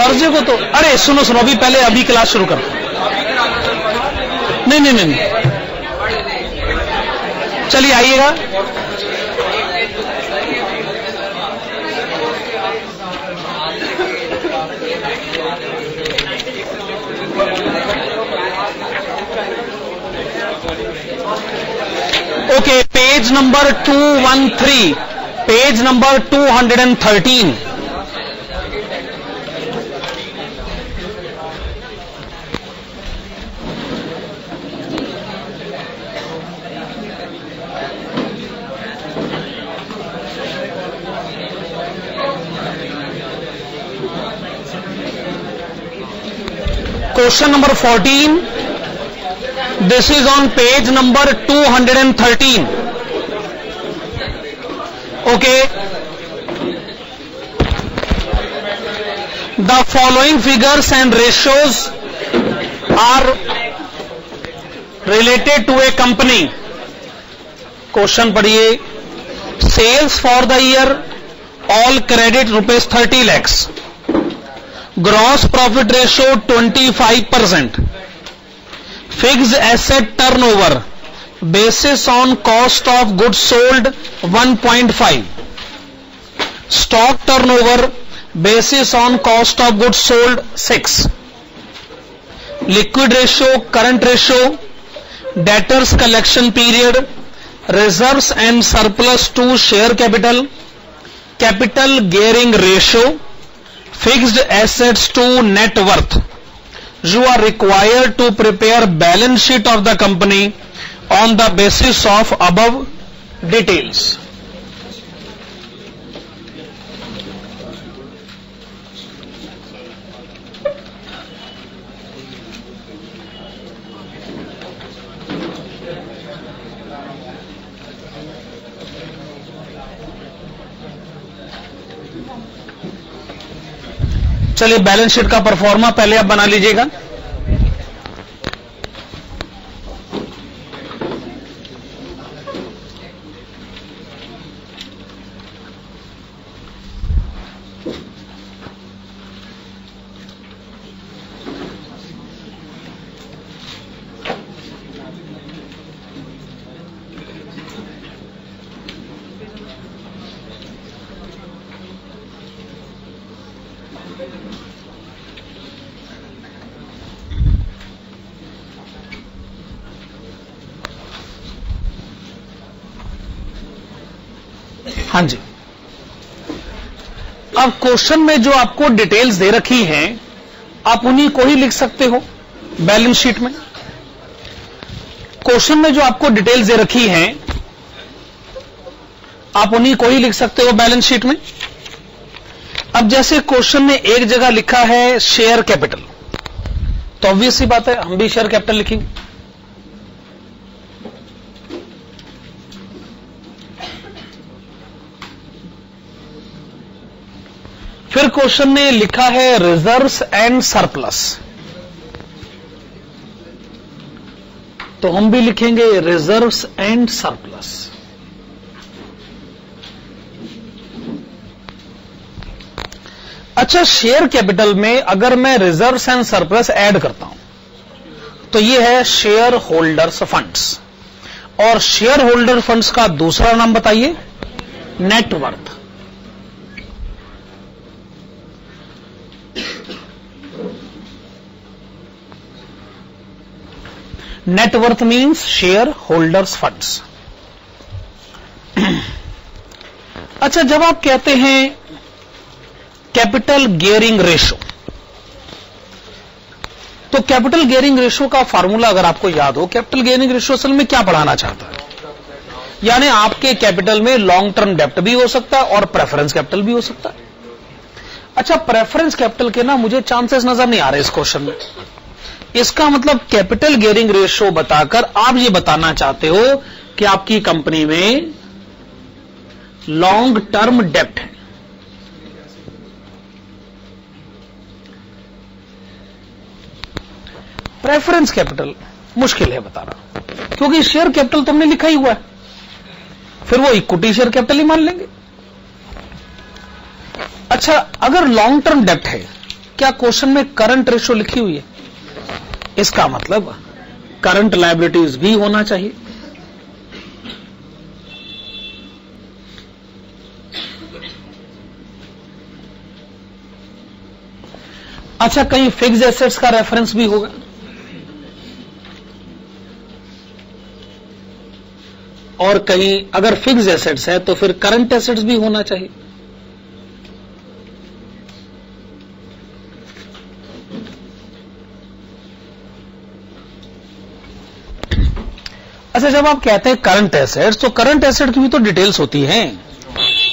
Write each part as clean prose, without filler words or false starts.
Thursday को तो, अरे सुनो सुनो, अभी क्लास शुरू कर। नहीं, चलिए आइएगा। Okay, page number 213, page number 213। Question number 14. This is on page number 213. Okay. The following figures and ratios are related to a company. Question पढ़िए. Sales for the year, all credit rupees 30 lakhs. Gross profit ratio 25%. Fixed asset turnover basis on cost of goods sold 1.5. Stock turnover basis on cost of goods sold 6. Liquid ratio, current ratio, debtors collection period, reserves and surplus to share capital, capital gearing ratio, fixed assets to net worth. You are required to prepare balance sheet of the company on the basis of above details. चलिए balance sheet का pro forma पहले आप बना लीजिएगा। हाँ जी, अब question में जो आपको डिटेल्स दे रखी हैं आप उन्हीं को ही लिख सकते हो बैलेंस शीट में। क्वेश्चन में जो आपको डिटेल्स दे रखी हैं आप उन्हीं को ही लिख सकते हो बैलेंस शीट में। अब जैसे क्वेश्चन में एक जगह लिखा है शेयर कैपिटल, तो ऑब्वियस सी बात है हम भी शेयर कैपिटल लिखेंगे। फिर क्वेश्चन में लिखा है रिजर्व्स एंड सरप्लस, तो हम भी लिखेंगे रिजर्व्स एंड सरप्लस। अच्छा, शेयर कैपिटल में अगर मैं रिजर्व्स एंड सरप्लस ऐड करता हूं तो यह है शेयर होल्डर्स फंड्स, और शेयर होल्डर फंड्स का दूसरा नाम बताइए, net worth. Net worth means share holders funds. अच्छा, जब आप कहते हैं कैपिटल गियरिंग रेशो, तो कैपिटल गियरिंग रेशो का फार्मूला अगर आपको याद हो, कैपिटल गियरिंग रेशो असल में क्या पढ़ाना चाहता है, यानी आपके कैपिटल में लॉन्ग टर्म डेप्ट भी हो सकता है और प्रेफरेंस कैपिटल भी हो सकता है। अच्छा, प्रेफरेंस कैपिटल के ना मुझे चांसेस नजर नहीं आ रहे इस क्वेश्चन में। इसका मतलब कैपिटल गियरिंग रेशो बताकर आप ये बताना चाहते हो कि आपकी कंपनी में लॉन्ग टर्म डेप्ट है। प्रेफरेंस कैपिटल मुश्किल है बताना, क्योंकि शेयर कैपिटल तुमने लिखा ही हुआ है, फिर वो इक्विटी शेयर कैपिटल ही मान लेंगे। अच्छा, अगर लॉन्ग टर्म डेप्ट है क्या क्वेश्चन में करंट रेशो लिखी हुई है? इसका मतलब करंट लायबिलिटीज भी होना चाहिए। अच्छा, कहीं फिक्स्ड एसेट्स का रेफरेंस भी होगा, और कहीं अगर फिक्स्ड एसेट्स है तो फिर करंट एसेट्स भी होना चाहिए। अच्छा, जब आप कहते हैं करंट एसेट्स, तो करंट एसेट की भी तो डिटेल्स होती हैं।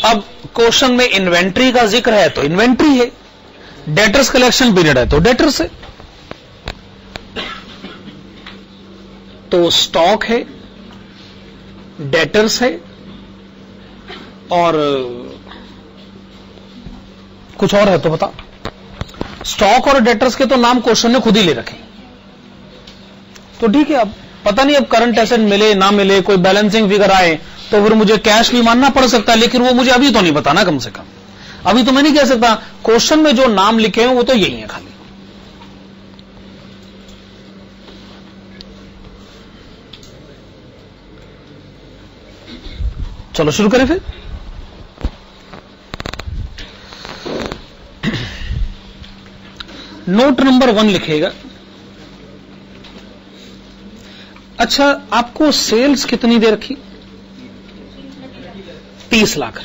अब क्वेश्चन में इन्वेंट्री का जिक्र है तो इन्वेंट्री है, डेटर्स कलेक्शन पीरियड है तो डेटर्स है, तो स्टॉक है, डेटर्स है, और कुछ और है तो बता। स्टॉक और डेटर्स के तो नाम क्वेश्चन ने खुद ही ले रखे, तो ठीक है। अब पता नहीं, अब करंट एसेट मिले ना मिले, कोई बैलेंसिंग फिगर आए तो फिर मुझे कैश भी मानना पड़ सकता है, लेकिन वो मुझे अभी तो नहीं पता ना। कम से कम अभी तो मैं नहीं कह सकता। क्वेश्चन में जो नाम लिखे हैं वो तो यही है खाली। चलो शुरू करें फिर। नोट नंबर 1 लिखेगा। अच्छा, आपको सेल्स कितनी दे रखी? 30 लाख।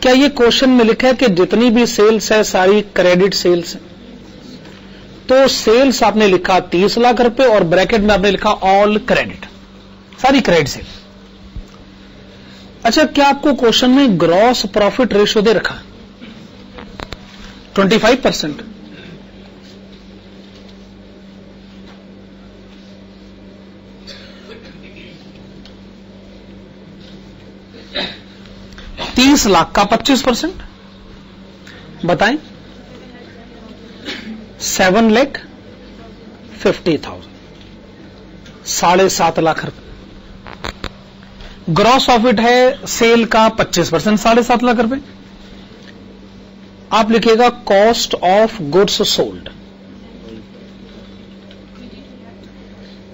क्या ये क्वेश्चन में लिखा है कि जितनी भी सेल्स है सारी क्रेडिट सेल्स है? तो सेल्स आपने लिखा 30 लाख रुपए और ब्रैकेट में आपने लिखा ऑल क्रेडिट, सारी क्रेडिट सेल। अच्छा, क्या आपको क्वेश्चन में ग्रॉस प्रॉफिट रेशियो दे रखा? 25%। $30 लाख का 25% बताएं। 7,50,000, 7.5 लाख रुपए। ग्रॉस प्रॉफिट है सेल का 25%, 7.5 लाख रुपए। आप लिखिएगा cost of goods sold,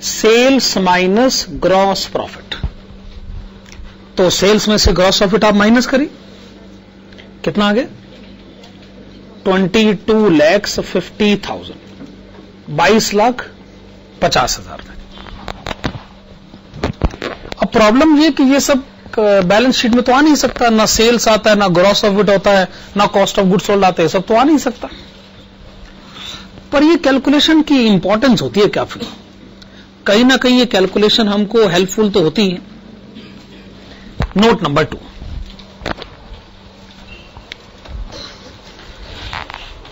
sales minus gross profit. तो सेल्स में से ग्रॉस प्रॉफिट आप माइनस करिए, कितना आ गया? 22,50,000, 22,50,000। अब प्रॉब्लम ये कि ये सब बैलेंस शीट में तो आ नहीं सकता, ना सेल्स आता है, ना ग्रॉस प्रॉफिट होता है, ना कॉस्ट ऑफ गुड्स सोल्ड आते हैं, सब तो आ नहीं सकता। पर ये कैलकुलेशन की इंपॉर्टेंस होती है काफी, कहीं ना कहीं ये कैलकुलेशन हमको हेल्पफुल तो होती है। Note number 2।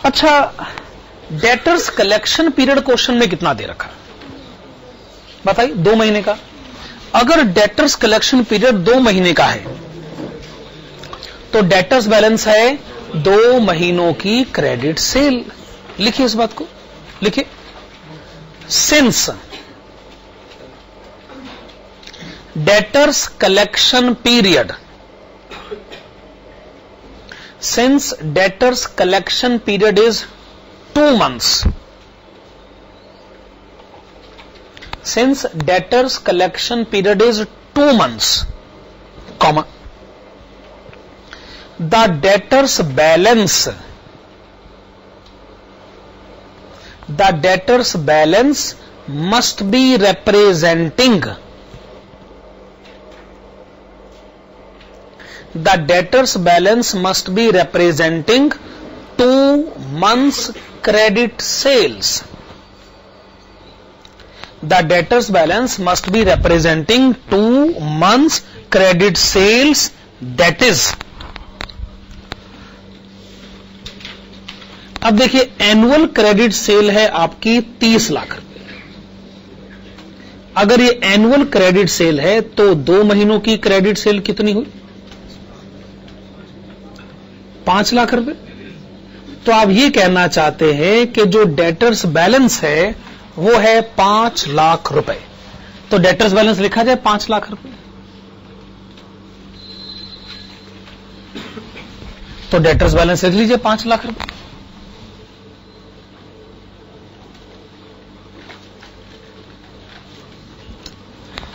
अच्छा, डेटर्स कलेक्शन पीरियड क्वेश्चन में कितना दे रखा बताइए? 2 महीने का। अगर डेटर्स कलेक्शन पीरियड 2 महीने का है तो डेटर्स बैलेंस है 2 महीनों की क्रेडिट सेल। लिखिए इस बात को, लिखिए। Since debtors collection period, since debtors collection period is 2 months, since debtors collection period is 2 months, comma, the debtors balance must be representing, the debtors balance must be representing 2 months credit sales. The debtors balance must be representing 2 months credit sales, that is, अब देखिए annual credit sale है आपकी 30 लाख रुपए। अगर ये annual credit sale है तो 2 महीनों की क्रेडिट सेल कितनी हुई? 5 लाख रुपए। तो आप ये कहना चाहते हैं कि जो डेटर्स बैलेंस है वो है 5 लाख रुपए। तो डेटर्स बैलेंस लिखा जाए 5 लाख रुपए। तो डेटर्स बैलेंस लिख लीजिए 5 लाख रुपए।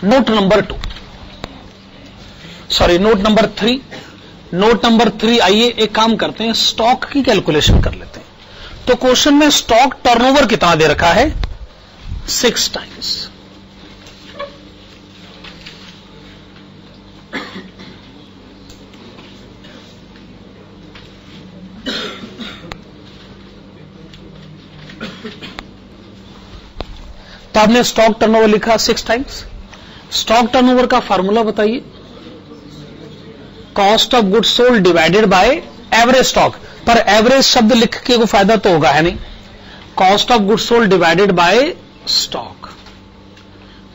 Note number 2, sorry note number 3। Note number 3, आइए एक काम करते हैं, स्टॉक की कैलकुलेशन कर लेते हैं। तो क्वेश्चन में स्टॉक टर्नओवर कितना दे रखा है? 6 टाइम्स। तो आपने स्टॉक टर्नओवर लिखा 6 टाइम्स। स्टॉक टर्नओवर का फार्मूला बताइए। Cost of goods sold divided by average stock. पर एवरेज शब्द लिख के कोई फायदा तो होगा है नहीं। Cost of goods sold divided by stock,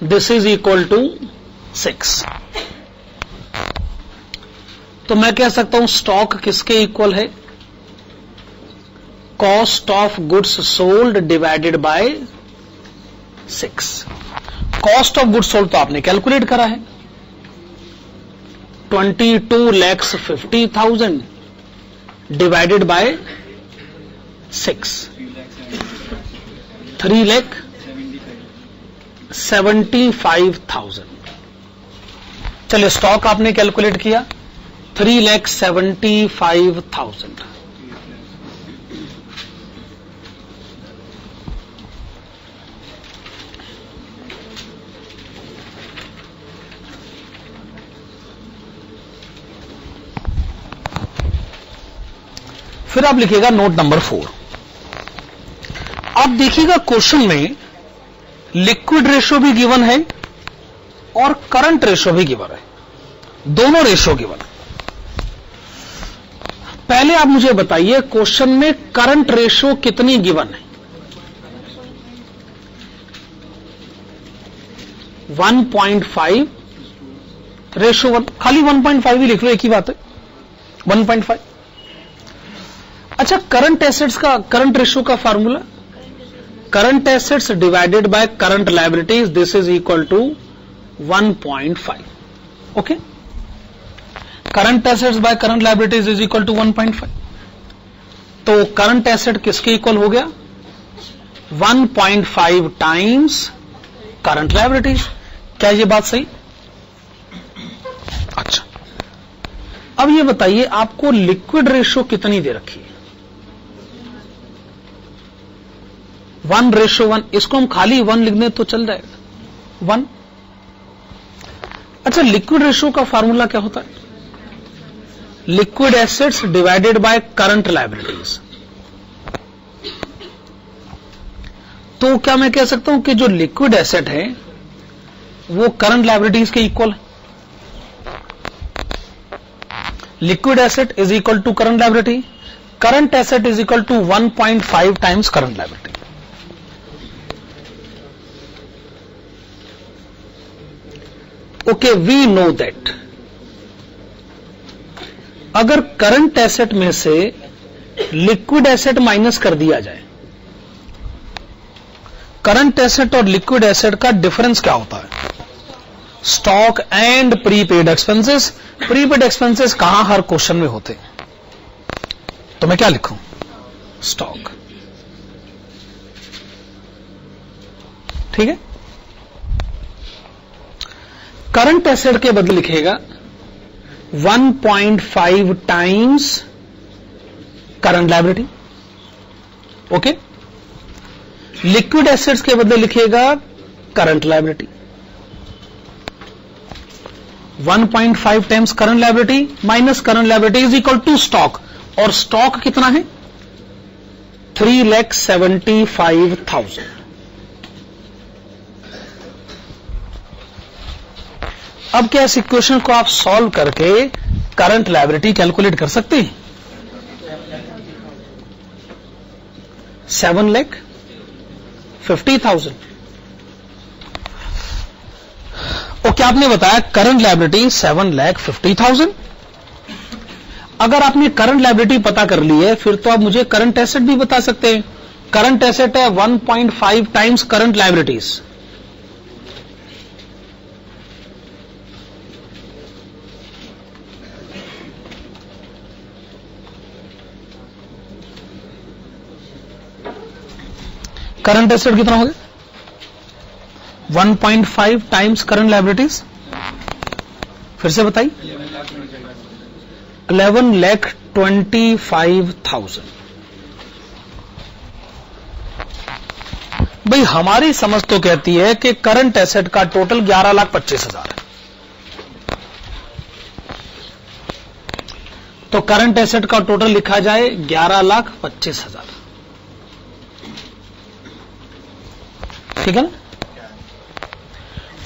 this is equal to 6। तो मैं कह सकता हूं स्टॉक किसके इक्वल है? Cost of goods sold divided bye 6। Cost of goods sold तो आपने कैलकुलेट करा है, 22,50,000 डिवाइडेड बाय 6, 3,75,000। चलिए स्टॉक आपने कैलकुलेट किया 3,75,000। फिर आप लिखिएगा नोट नंबर 4। आप देखिएगा क्वेश्चन में लिक्विड रेशो भी गिवन है और करंट रेशो भी गिवन है, दोनों रेशो गिवन है। पहले आप मुझे बताइए क्वेश्चन में करंट रेशो कितनी गिवन है? 1.5 रेशो 1, खाली 1.5 ही लिख लो, एक ही बात है 1.5। अच्छा, करंट एसेट्स का करंट रेशो का formula, current assets divided by current liabilities, this is equal to 1.5। Okay, current assets by current liabilities is equal to 1.5। तो करंट एसेट किसके इक्वल हो गया? 1.5 टाइम्स करंट लायबिलिटीज। क्या ये बात सही? अच्छा, अब ये बताइए आपको लिक्विड रेशो कितनी दे रखी है? 1:1। इसको हम खाली 1 लिख दें तो चल जाएगा 1। अच्छा, लिक्विड रेशो का फार्मूला क्या होता है? Liquid assets divided by current liabilities. तो क्या मैं कह सकता हूं कि जो लिक्विड एसेट है वो करंट लायबिलिटीज के इक्वल है? Liquid asset is equal to current liability, current asset is equal to 1.5 times current liability. Okay, we know that अगर करंट एसेट में से लिक्विड एसेट माइनस कर दिया जाए, करंट एसेट और लिक्विड एसेट का डिफरेंस क्या होता है? Stock and prepaid expenses. Prepaid expenses कहां हर क्वेश्चन में होते हैं, तो मैं क्या लिखूं? स्टॉक। ठीक है, करंट एसेट के बदले लिखेगा 1.5 times current liability. Okay, liquid assets के बदले लिखेगा current liability. 1.5 times current liability minus current liability is equal to stock, और स्टॉक कितना है? 3,75,000। अब क्या इस इक्वेशन को आप सॉल्व करके करंट लायबिलिटी कैलकुलेट कर सकते हैं? 7,50,000। और क्या आपने बताया करंट लायबिलिटी 7,50,000। अगर आपने करंट लायबिलिटी पता कर ली है फिर तो आप मुझे करंट एसेट भी बता सकते हैं। करंट एसेट है 1.5 times current liabilities. Current asset कितना हो गया? 1.5 टाइम्स करंट लायबिलिटीज। फिर से बताइए, 11,25,000। भाई हमारी समझ तो कहती है कि करंट एसेट का टोटल 11,25,000 है। तो करंट एसेट का टोटल लिखा जाए 11,25,000, ठीक है ना?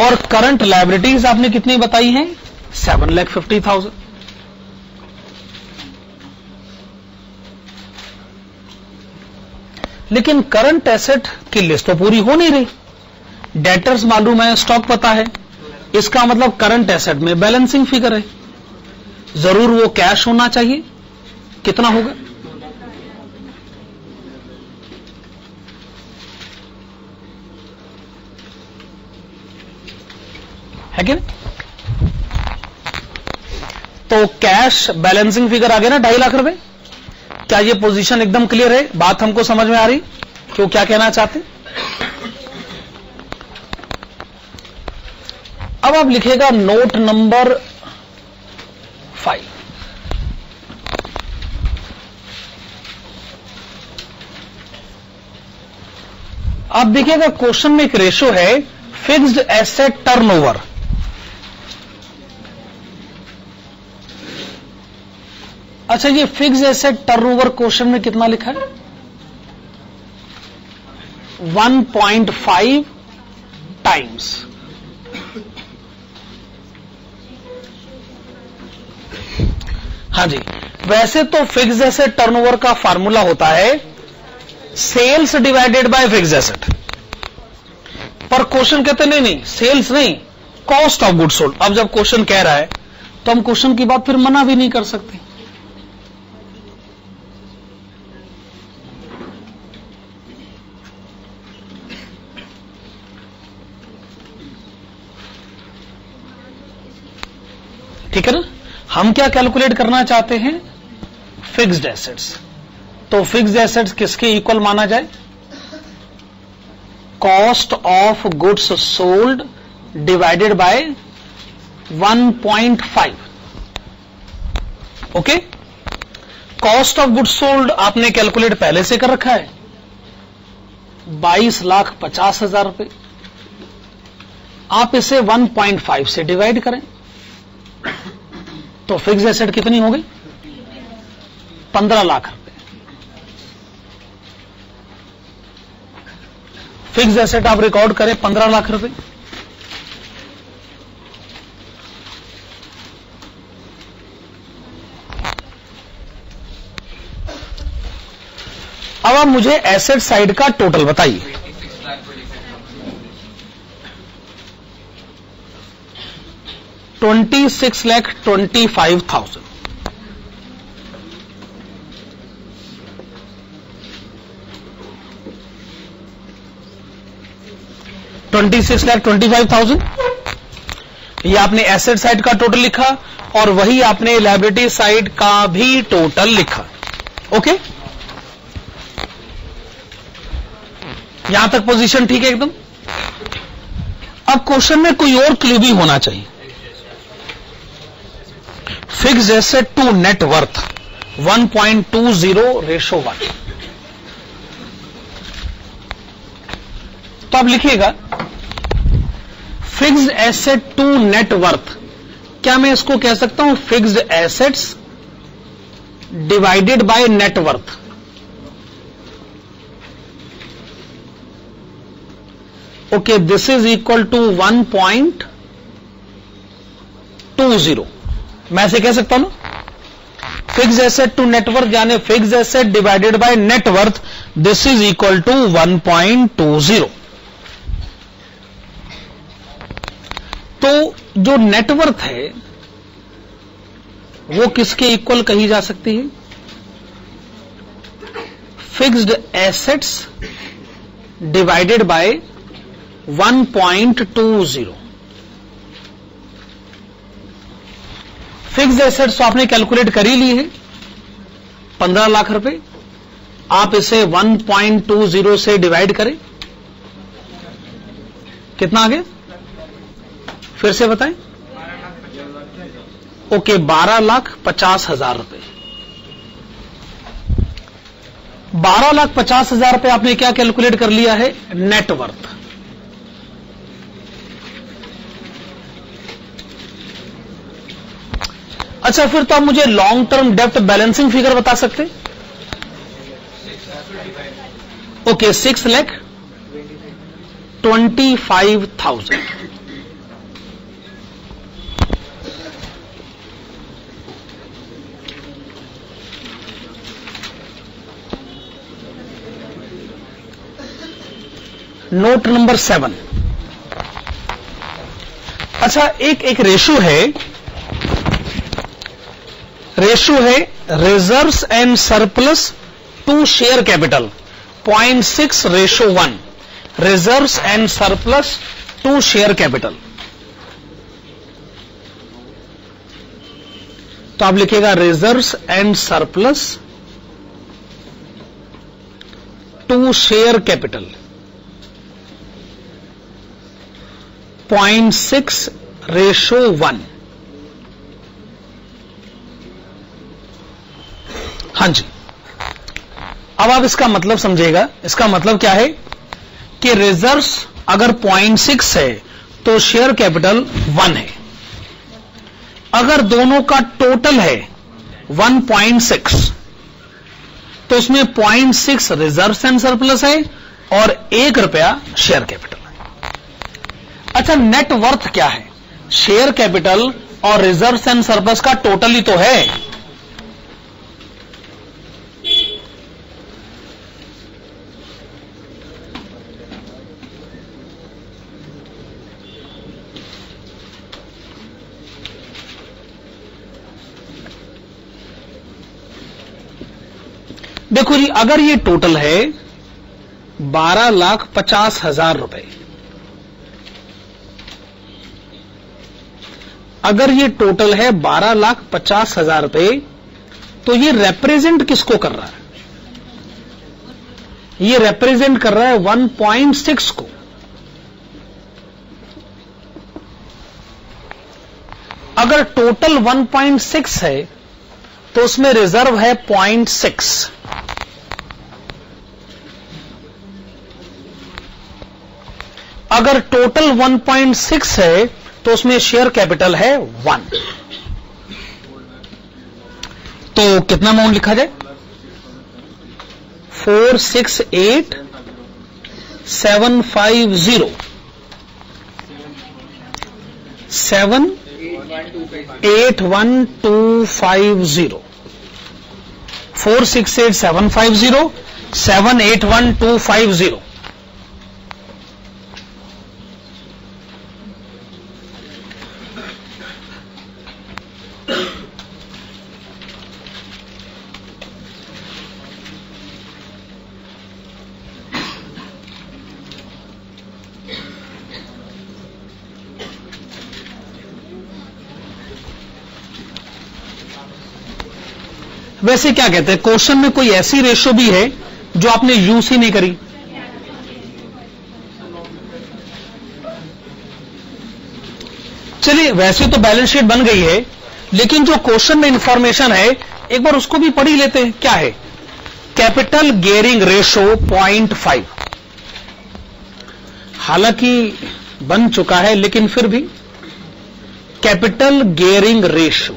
और करंट लायबिलिटीज आपने कितनी बताई हैं? 7,50,000। लेकिन करंट एसेट की लिस्ट तो पूरी हो नहीं रही। डेटर्स मालूम है, स्टॉक पता है, इसका मतलब करंट एसेट में बैलेंसिंग फिगर है, जरूर वो कैश होना चाहिए। कितना होगा? है कि नहीं? तो कैश बैलेंसिंग फिगर आ गया ना 2.5 लाख रुपए। क्या ये पोजीशन एकदम क्लियर है? बात हमको समझ में आ रही कि वो क्या कहना चाहते? अब आप लिखेगा नोट नंबर 5। आप देखिएगा क्वेश्चन में एक रेशो है फिक्स्ड एसेट टर्नओवर। अच्छा, ये फिक्स्ड एसेट टर्नओवर क्वेश्चन में कितना लिखा है? 1.5 टाइम्स। हाँ जी, वैसे तो फिक्स्ड एसेट टर्नओवर का फार्मूला होता है sales divided by fixed asset, पर क्वेश्चन कहते नहीं सेल्स नहीं, कॉस्ट ऑफ गुड्स सोल्ड। अब जब क्वेश्चन कह रहा है तो हम क्वेश्चन की बात फिर मना भी नहीं कर सकते। ठीक है ना? हम क्या कैलकुलेट करना चाहते हैं? Fixed assets. तो फिक्स्ड एसेट्स किसके इक्वल माना जाए? Cost of goods sold divided bye 1.5। Okay, cost of goods sold आपने कैलकुलेट पहले से कर रखा है 22,50,000 रुपए। आप इसे 1.5 से डिवाइड करें तो फिक्स्ड एसेट कितनी हो गई? 15 लाख रुपए। फिक्स्ड एसेट आप रिकॉर्ड करें 15 लाख रुपए। अब आप मुझे एसेट साइड का टोटल बताइए। 26,25,000। $26,25,000 ये आपने एसेट साइड का टोटल लिखा और वही आपने लायबिलिटी साइड का भी टोटल लिखा। ओके, यहां तक पोजीशन ठीक है एकदम। अब क्वेश्चन में कोई और क्लू भी होना चाहिए। Fixed asset to net worth 1.20:1। तो आप लिखिएगा fixed asset to net worth. क्या मैं इसको कह सकता हूं fixed assets divided by net worth? Okay, this is equal to 1.20। मैं ऐसे कह सकता हूं ना, फिक्स्ड एसेट टू नेटवर्थ यानी fixed asset divided by net worth, this is equal to 1.20। तो जो नेटवर्थ है वो किसके इक्वल कही जा सकती है? Fixed assets divided bye 1.20। Fixed assets तो आपने कैलकुलेट कर ही ली है 15 लाख रुपए। आप इसे 1.20 से डिवाइड करें कितना आगे, फिर से बताएं। ओके, 12,50,000 रुपए। 12,50,000 रुपए आपने क्या कैलकुलेट कर लिया है, नेटवर्थ। अच्छा, फिर तो आप मुझे लॉन्ग टर्म डेप्ट बैलेंसिंग फिगर बता सकते। ओके, 6,25,000। Note number 7। अच्छा, एक रेशो है reserves and surplus to share capital, 0.6:1। Reserves and surplus to share capital, तो आप लिखिएगा reserves and surplus to share capital 0.6:1। हां जी, अब आप इसका मतलब समझिएगा। इसका मतलब क्या है कि रिजर्व्स अगर 0.6 है तो शेयर कैपिटल 1 है। अगर दोनों का टोटल है 1.6 तो उसमें 0.6 रिजर्व्स एंड सरप्लस है और 1 रुपया शेयर कैपिटल है। अच्छा, नेट वर्थ क्या है, शेयर कैपिटल और रिजर्व्स एंड सरप्लस का टोटल ही तो है। देखो जी, अगर ये टोटल है 12,50,000 रुपए, अगर ये टोटल है 12,50,000 रुपए, तो ये रिप्रेजेंट किसको कर रहा है, ये रिप्रेजेंट कर रहा है 1.6 को। अगर टोटल 1.6 है तो उसमें रिजर्व है 0.6। अगर टोटल 1.6 है तो उसमें शेयर कैपिटल है 1। तो कितना अमाउंट लिखा जाए, 468,750 781,250 468,750 781,250। वैसे क्या कहते हैं, क्वेश्चन में कोई ऐसी रेशो भी है जो आपने यूज ही नहीं करी। चलिए, वैसे तो बैलेंस शीट बन गई है, लेकिन जो क्वेश्चन में इंफॉर्मेशन है एक बार उसको भी पढ़ ही लेते हैं। क्या है, कैपिटल गियरिंग रेशो 0.5। हालांकि बन चुका है, लेकिन फिर भी कैपिटल गियरिंग रेशो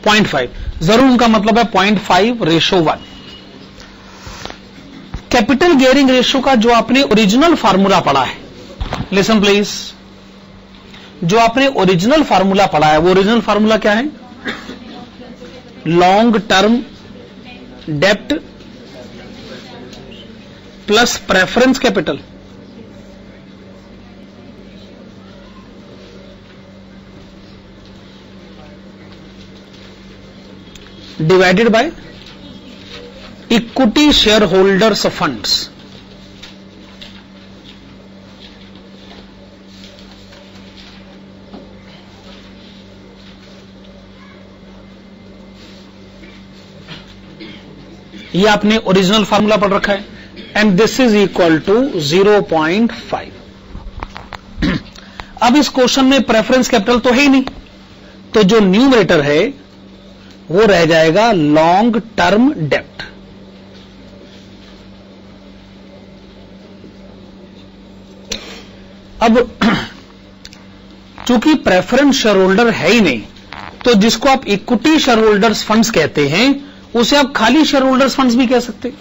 0.5, जरूर उनका मतलब है 0.5:1। कैपिटल गियरिंग रेशो का जो आपने ओरिजिनल फार्मूला पढ़ा है, लिसन प्लीज, जो आपने ओरिजिनल फार्मूला पढ़ा है वो ओरिजिनल फार्मूला क्या है, लॉन्ग टर्म डेप्ट plus preference capital divided by equity share holders funds. ये आपने ओरिजिनल फार्मूला पढ़ रखा है, and this is equal to 0.5। अब इस क्वेश्चन में प्रेफरेंस कैपिटल तो है ही नहीं, तो जो न्यूमरेटर है वो रह जाएगा लॉन्ग टर्म डेप्ट। अब चूंकि प्रेफरेंस शेयर होल्डर है ही नहीं, तो जिसको आप इक्विटी शेयर होल्डर्स फंड्स कहते हैं उसे आप खाली शेयर होल्डर्स फंड्स भी कह सकते हैं।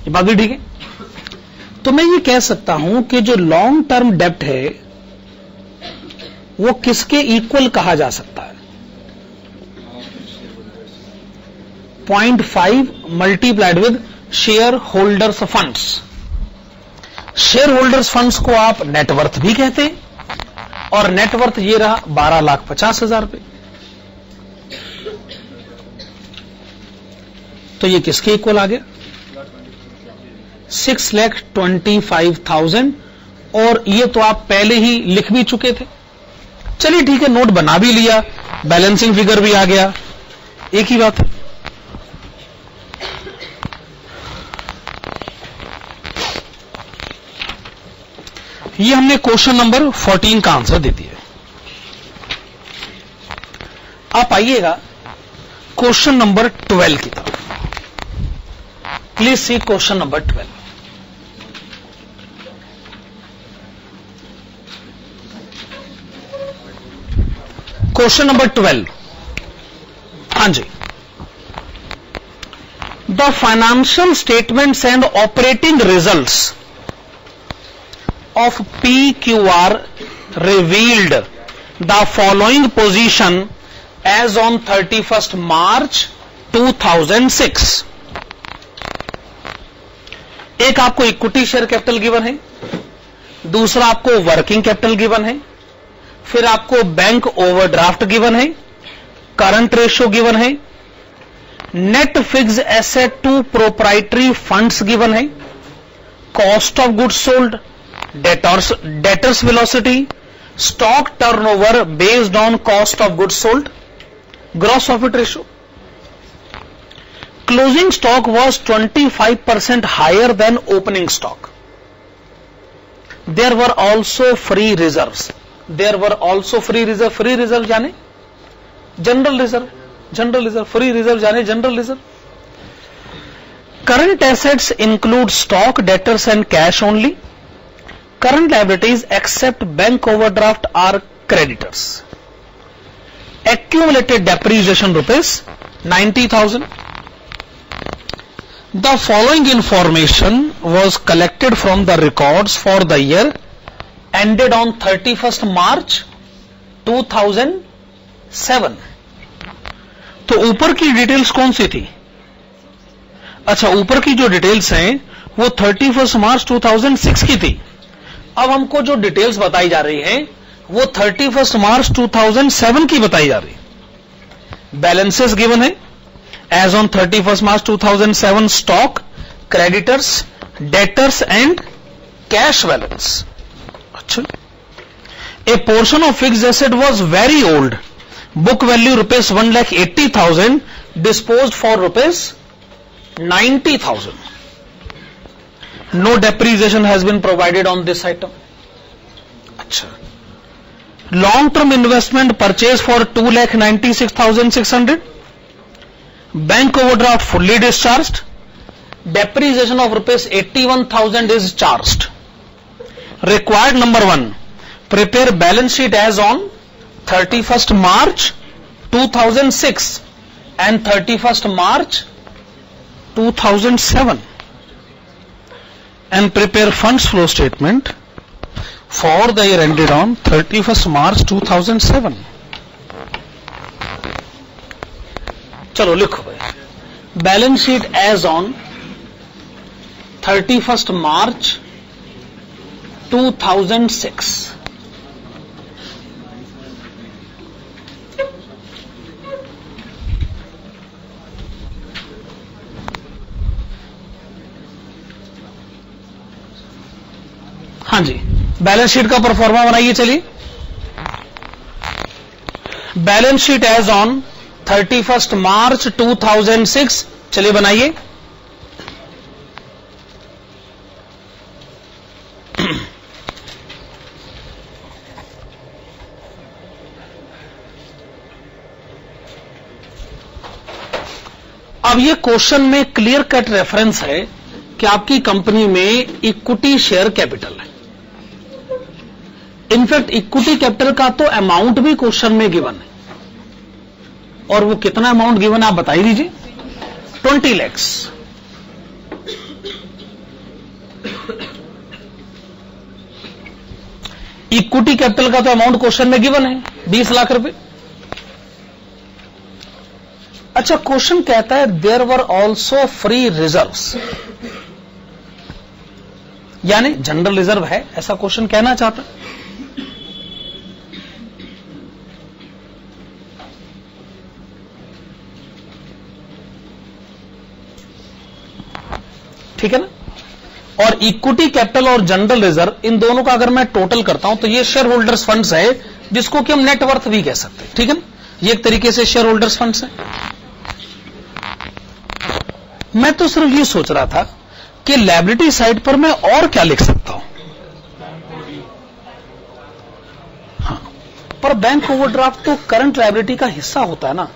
ये बात भी ठीक है। तो मैं ये कह सकता हूं कि जो लॉन्ग टर्म डेप्ट है वो किसके इक्वल कहा जा सकता है? 0.5 multiplied with share holders funds. Share holders funds को आप नेटवर्थ भी कहते हैं, और नेटवर्थ ये रहा 12,50,000 रुपए। तो ये किसके इक्वल आ गया? 6,25,000। और ये तो आप पहले ही लिख भी चुके थे। चलिए ठीक है, नोट बना भी लिया, बैलेंसिंग फिगर भी आ गया, एक ही बात है। ये हमने क्वेश्चन नंबर 14 का आंसर दे दिया। आप आइएगा क्वेश्चन नंबर 12 की तरफ। Please see question number 12। Question number 12, हाँ जी। The financial statements and operating results of PQR revealed the following position as on 31st March 2006। एक आपको इक्विटी शेयर कैपिटल गिवन है, दूसरा आपको वर्किंग कैपिटल गिवन है, फिर आपको बैंक ओवरड्राफ्ट गिवन है, करंट रेशियो गिवन है, net fixed asset to proprietary funds given है, cost of goods sold, debtors velocity, stock turnover based on cost of goods sold, gross profit ratio. Closing stock was 25% higher than opening stock. There were also free reserves. Free reserve जाने general reserve, free reserve जाने general reserve. Current assets include stock, debtors and cash only. Current liabilities except bank overdraft are creditors. Accumulated depreciation rupees 90,000. The following information was collected from the records for the year ended on 31st March 2007. तो ऊपर की details कौन सी थी? अच्छा, ऊपर की जो details हैं वो 31st मार्च 2006 की थी। अब हमको जो डिटेल्स बताई जा रही है वो 31st मार्च 2007 की बताई जा रही है। बैलेंसेस गिवन है as on 31st March 2007, stock, creditors, debtors and cash balance. अच्छा, a portion of fixed asset was very old, book value ₹1,80,000, disposed for ₹90,000. No depreciation has been provided on this item. अच्छा, long term investment purchase for 2,96,600. Bank overdraft fully discharged. Depreciation of ₹81,000 is charged. Required number 1, prepare balance sheet as on 31st March 2006 and 31st March 2007. And prepare funds flow statement for the year ended on 31st March 2007. चलो लिखो भाई, balance sheet as on 31st March 2006। हाँ जी, balance sheet का proforma बनाइए। चलिए, balance sheet as on 31 March 2006, चलिए बनाइए। अब ये क्वेश्चन में क्लियर कट रेफरेंस है कि आपकी कंपनी में इक्विटी शेयर कैपिटल है। इनफैक्ट इक्विटी कैपिटल का तो अमाउंट भी क्वेश्चन में गिवन है, और वो कितना अमाउंट गिवन है आप बताइए दीजिए। 20 लाख। इक्विटी कैपिटल का तो अमाउंट क्वेश्चन में गिवन है 20 लाख रुपए। अच्छा, क्वेश्चन कहता है there were also free reserves, यानी जनरल रिजर्व है, ऐसा क्वेश्चन कहना चाहता है। ठीक है ना। और इक्विटी कैपिटल और जनरल रिजर्व, इन दोनों का अगर मैं टोटल करता हूं तो ये शेयर होल्डर्स फंड्स है, जिसको कि हम नेटवर्थ भी कह सकते हैं। ठीक है ना, ये एक तरीके से शेयर होल्डर्स फंड्स है। मैं तो सिर्फ ये सोच रहा था कि लायबिलिटी साइड पर मैं और क्या लिख सकता हूं। हाँ, पर बैंक ओवरड्राफ्ट तो करंट लायबिलिटी का हिस्सा होता है ना।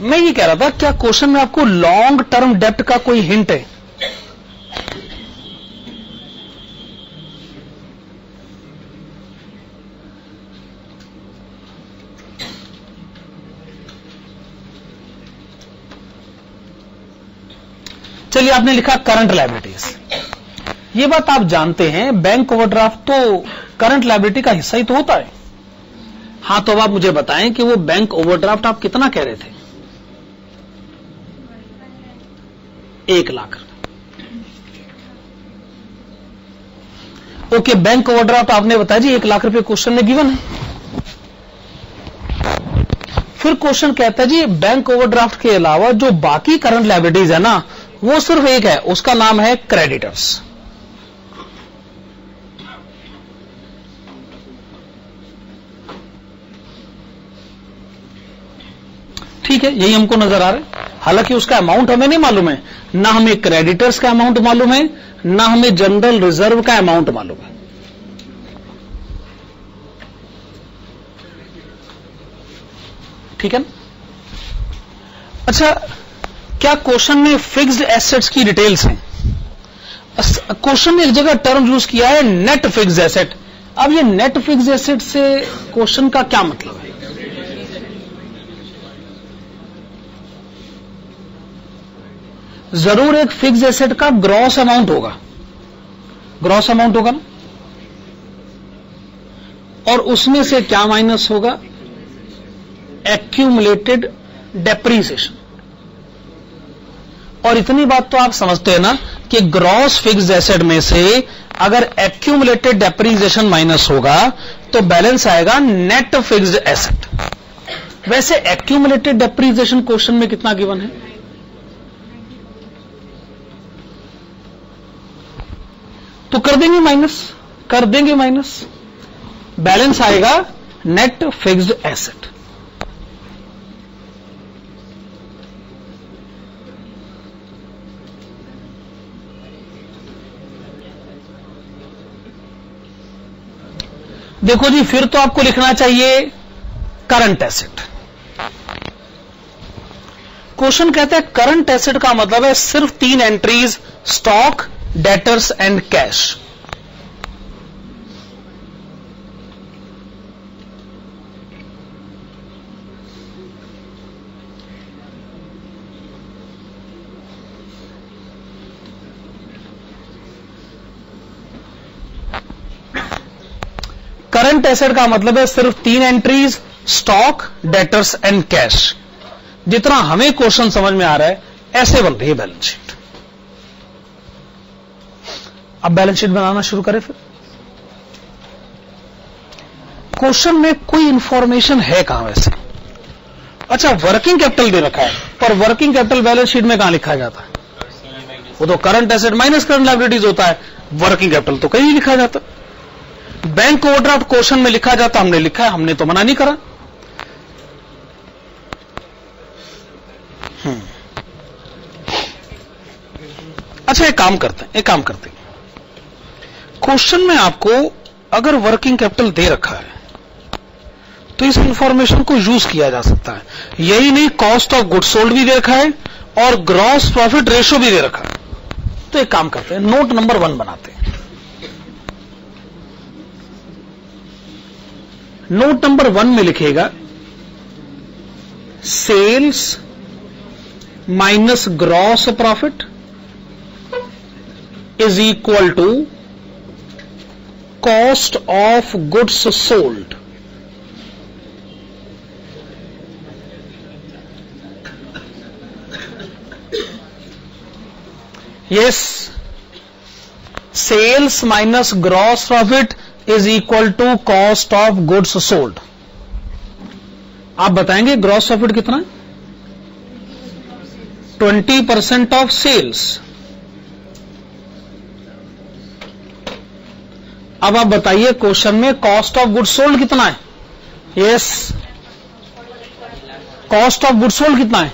मैं ये कह रहा था, क्या क्वेश्चन में आपको लॉन्ग टर्म डेब्ट का कोई हिंट है? चलिए, आपने लिखा करंट लायबिलिटीज। ये बात आप जानते हैं, बैंक ओवरड्राफ्ट तो करंट लायबिलिटी का हिस्सा ही तो होता है। हां, तो अब आप मुझे बताएं कि वो बैंक ओवरड्राफ्ट आप कितना कह रहे थे? 1 लाख। ओके, बैंक ओवरड्राफ्ट आपने बताया जी 1 लाख रुपए क्वेश्चन में गिवन है। फिर क्वेश्चन कहता है जी बैंक ओवरड्राफ्ट के अलावा जो बाकी करंट लायबिलिटीज है ना, वो सिर्फ एक है, उसका नाम है क्रेडिटर्स। ठीक है, यही हमको नजर आ रहा है। हालांकि उसका अमाउंट हमें नहीं मालूम है, ना हमें क्रेडिटर्स का अमाउंट मालूम है, ना हमें जनरल रिजर्व का अमाउंट मालूम है। ठीक है ना। अच्छा, क्या क्वेश्चन में फिक्स्ड एसेट्स की डिटेल्स हैं? क्वेश्चन ने एक जगह टर्म यूज किया है नेट फिक्स्ड एसेट। अब ये नेट फिक्स्ड एसेट से क्वेश्चन का क्या मतलब है? जरूर एक फिक्स्ड एसेट का ग्रॉस अमाउंट होगा, ग्रॉस अमाउंट होगा ना, और उसमें से क्या माइनस होगा? Accumulated depreciation. और इतनी बात तो आप समझते हैं ना कि ग्रॉस फिक्स्ड एसेट में से अगर एक्यूमुलेटेड डेप्रीसिएशन माइनस होगा तो बैलेंस आएगा नेट फिक्स्ड एसेट। वैसे एक्यूमुलेटेड डेप्रीसिएशन क्वेश्चन में कितना गिवन है? तो कर देंगे माइनस, कर देंगे माइनस, बैलेंस आएगा नेट फिक्स्ड एसेट। देखो जी, फिर तो आपको लिखना चाहिए करंट एसेट। क्वेश्चन कहता है करंट एसेट का मतलब है सिर्फ 3 entries, stock, debtors and cash. Current asset का मतलब है सिर्फ 3 entries, stock, debtors and cash. जितना हमें क्वेश्चन समझ में आ रहा है ऐसे बन रही है बैलेंस शीट। अब बैलेंस शीट बनाना शुरू करें। फिर क्वेश्चन में कोई इंफॉर्मेशन है कहां वैसे? अच्छा, वर्किंग कैपिटल दे रखा है, पर वर्किंग कैपिटल बैलेंस शीट में कहां लिखा जाता है? वो तो current asset minus current liabilities होता है। वर्किंग कैपिटल तो कहीं लिखा जाता, बैंक ओवरड्राफ्ट क्वेश्चन में लिखा जाता, हमने लिखा है, हमने तो मना नहीं करा। अच्छा एक काम करते हैं, क्वेश्चन में आपको अगर वर्किंग कैपिटल दे रखा है तो इस इंफॉर्मेशन को यूज किया जा सकता है। यही नहीं, कॉस्ट ऑफ गुड्स सोल्ड भी दे रखा है और ग्रॉस प्रॉफिट रेशियो भी दे रखा है। तो एक काम करते हैं, नोट नंबर 1 बनाते हैं। नोट नंबर 1 में लिखेगा sales minus gross profit is equal to cost of goods sold. Yes, sales minus gross profit is equal to cost of goods sold. आप बताएंगे ग्रॉस प्रॉफिट कितना? 20% ऑफ सेल्स। अब आप बताइए क्वेश्चन में कॉस्ट ऑफ गुड्स सोल्ड कितना है? Yes, cost of goods sold कितना है?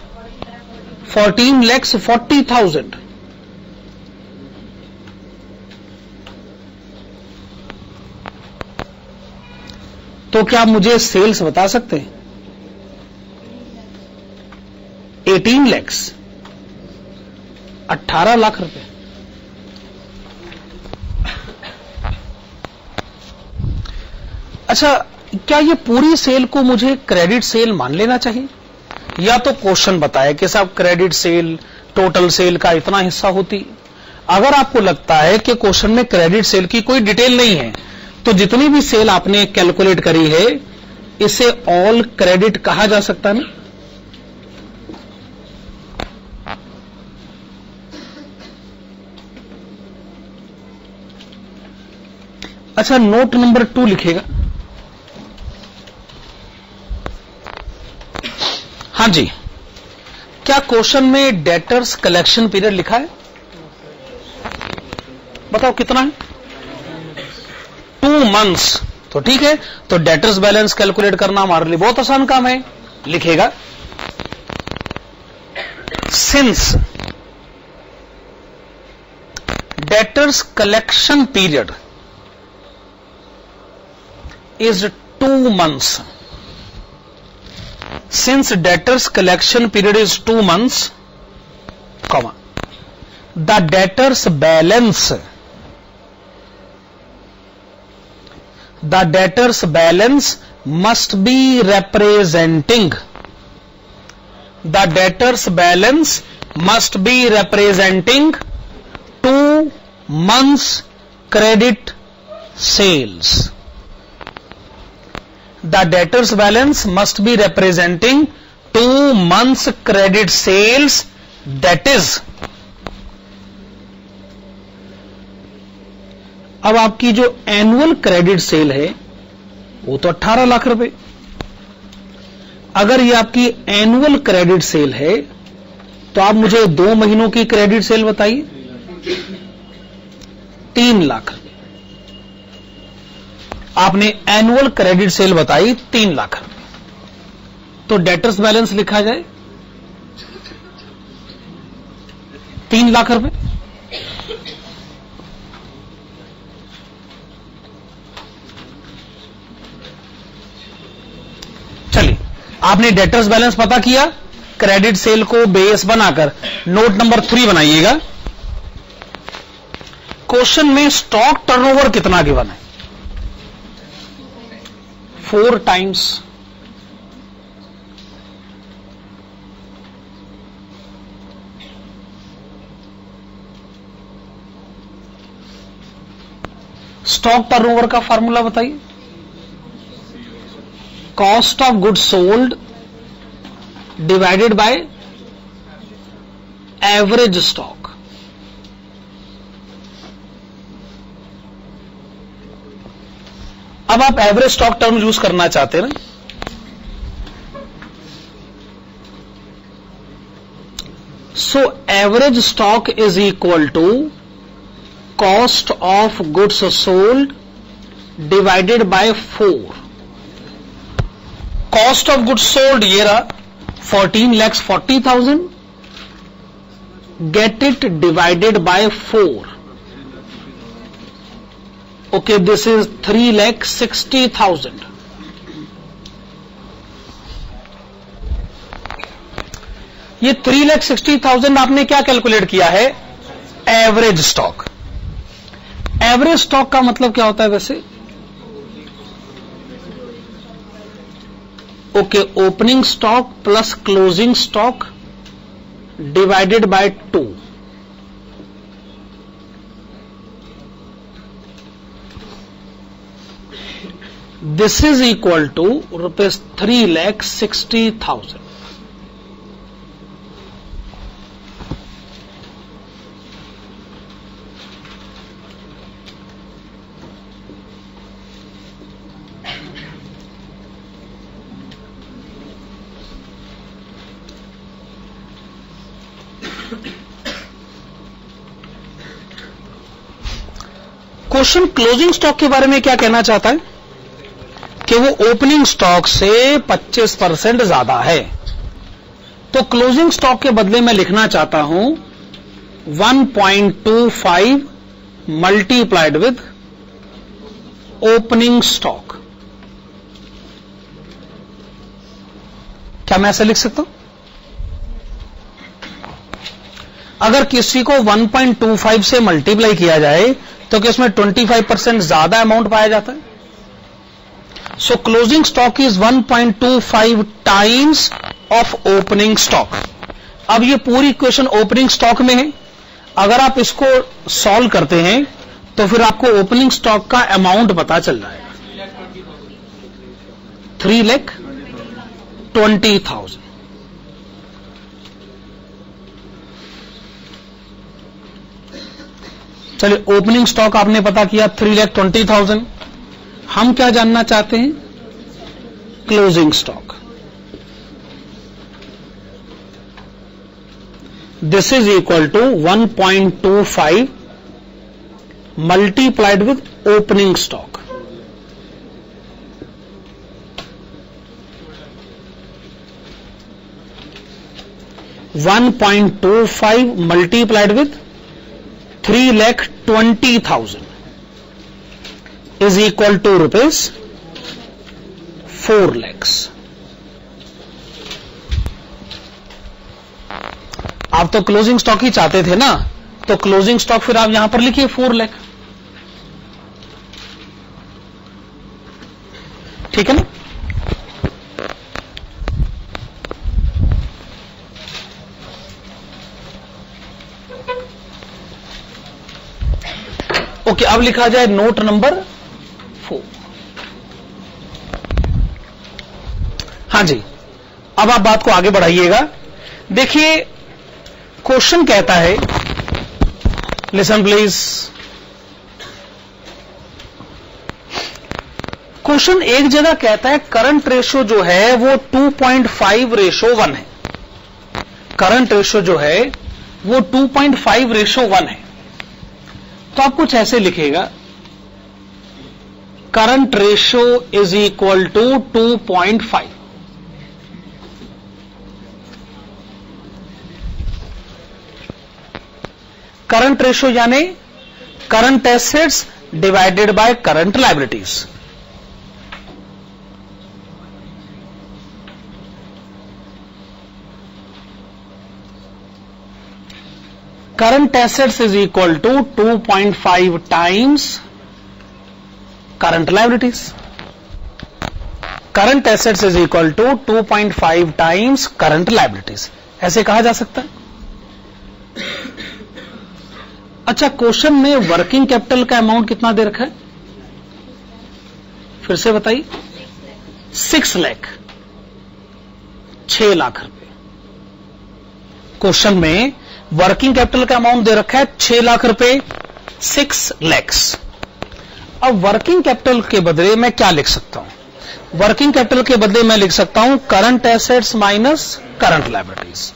14,40,000। तो क्या आप मुझे सेल्स बता सकते हैं? 18 लाख, 18 लाख रुपए। अच्छा, क्या ये पूरी सेल को मुझे क्रेडिट सेल मान लेना चाहिए, या तो क्वेश्चन बताए कि साहब क्रेडिट सेल टोटल सेल का इतना हिस्सा होती? अगर आपको लगता है कि क्वेश्चन में क्रेडिट सेल की कोई डिटेल नहीं है तो जितनी भी सेल आपने कैलकुलेट करी है इसे ऑल क्रेडिट कहा जा सकता है ना? अच्छा, नोट नंबर 2 लिखेगा। हां जी, क्या क्वेश्चन में डेटर्स कलेक्शन पीरियड लिखा है? बताओ कितना है? 2 मंथ्स। तो ठीक है, तो डेटर्स बैलेंस कैलकुलेट करना हमारे लिए बहुत आसान काम है। लिखेगा since debtors collection period is 2 months. Since debtors collection period is 2 months, comma, the debtors balance must be representing 2 months credit sales. The debtors balance must be representing 2 months credit sales, that is, अब आपकी जो annual credit sale है वो तो 18 लाख रुपए। अगर ये आपकी एनुअल क्रेडिट सेल है तो आप मुझे 2 महीनों की क्रेडिट सेल बताइए। 3 लाख। आपने एनुअल क्रेडिट सेल बताई 3 लाख, तो डेटर्स बैलेंस लिखा जाए 3 लाख रुपए। चलिए, आपने डेटर्स बैलेंस पता किया, क्रेडिट सेल को बेस बनाकर नोट नंबर 3 बनाइएगा। क्वेश्चन में स्टॉक टर्नओवर कितना गिवन है? 4 times स्टॉक टर्नओवर का फार्मूला बताइए। Cost of goods sold divided by average stock. अब आप एवरेज स्टॉक टर्म यूज करना चाहते हैं ना, so average stock is equal to cost of goods sold divided by 4। Cost of goods sold ये रहा 14,40,000, get it divided by 4। Okay, this is 3,60,000। ये 3,60,000 आपने क्या कैलकुलेट किया है? Average stock. एवरेज स्टॉक का मतलब क्या होता है वैसे? Okay, opening stock plus closing stock divided by 2। This is equal to ₹3,60,000। Question closing stock के बारे में क्या कहना चाहता है कि वो ओपनिंग स्टॉक से 25% ज्यादा है। तो क्लोजिंग स्टॉक के बदले में लिखना चाहता हूं 1.25 मल्टीप्लाइड विद ओपनिंग स्टॉक। क्या मैं ऐसा लिख सकता हूं? अगर किसी को 1.25 से मल्टीप्लाई किया जाए तो क्या उसमें 25% ज्यादा अमाउंट पाया जाता है? सो closing stock is 1.25 times of opening stock. अब ये पूरी इक्वेशन ओपनिंग स्टॉक में है। अगर आप इसको सॉल्व करते हैं तो फिर आपको ओपनिंग स्टॉक का अमाउंट पता चल जाएगा, 3,20,000। चलिए, ओपनिंग स्टॉक आपने पता किया 3,20,000। हम क्या जानना चाहते हैं? Closing stock. This is equal to 1.25 multiplied with opening stock. $1.25 multiplied with 3,20,000 is equal to ₹4 lakhs। आप तो क्लोजिंग स्टॉक ही चाहते थे ना, तो क्लोजिंग स्टॉक फिर आप यहां पर लिखिए 4 लाख। ठीक है ना? ओके, अब लिखा जाए नोट नंबर 4। हां जी, अब आप बात को आगे बढ़ाइएगा। देखिए, क्वेश्चन कहता है, लिसन प्लीज। क्वेश्चन एक जगह कहता है करंट रेशो जो है वो 2.5:1 है। करंट रेशो जो है वो 2.5:1 है। तो आप कुछ ऐसे लिखेगा, current ratio is equal to 2.5। Current ratio यानी current assets divided by current liabilities. Current assets is equal to 2.5 times current liabilities. Current assets is equal to 2.5 times current liabilities. ऐसे कहा जा सकता है। अच्छा, क्वेश्चन में वर्किंग कैपिटल का amount कितना दे रखा है? फिर से बताइए। 6 लाख, 6 लाख रुपए। क्वेश्चन में वर्किंग कैपिटल का अमाउंट दे रखा है 6 लाख रुपए, 6 लैक्स। अब वर्किंग कैपिटल के बदले मैं क्या लिख सकता हूं? वर्किंग कैपिटल के बदले मैं लिख सकता हूं current assets minus current liabilities.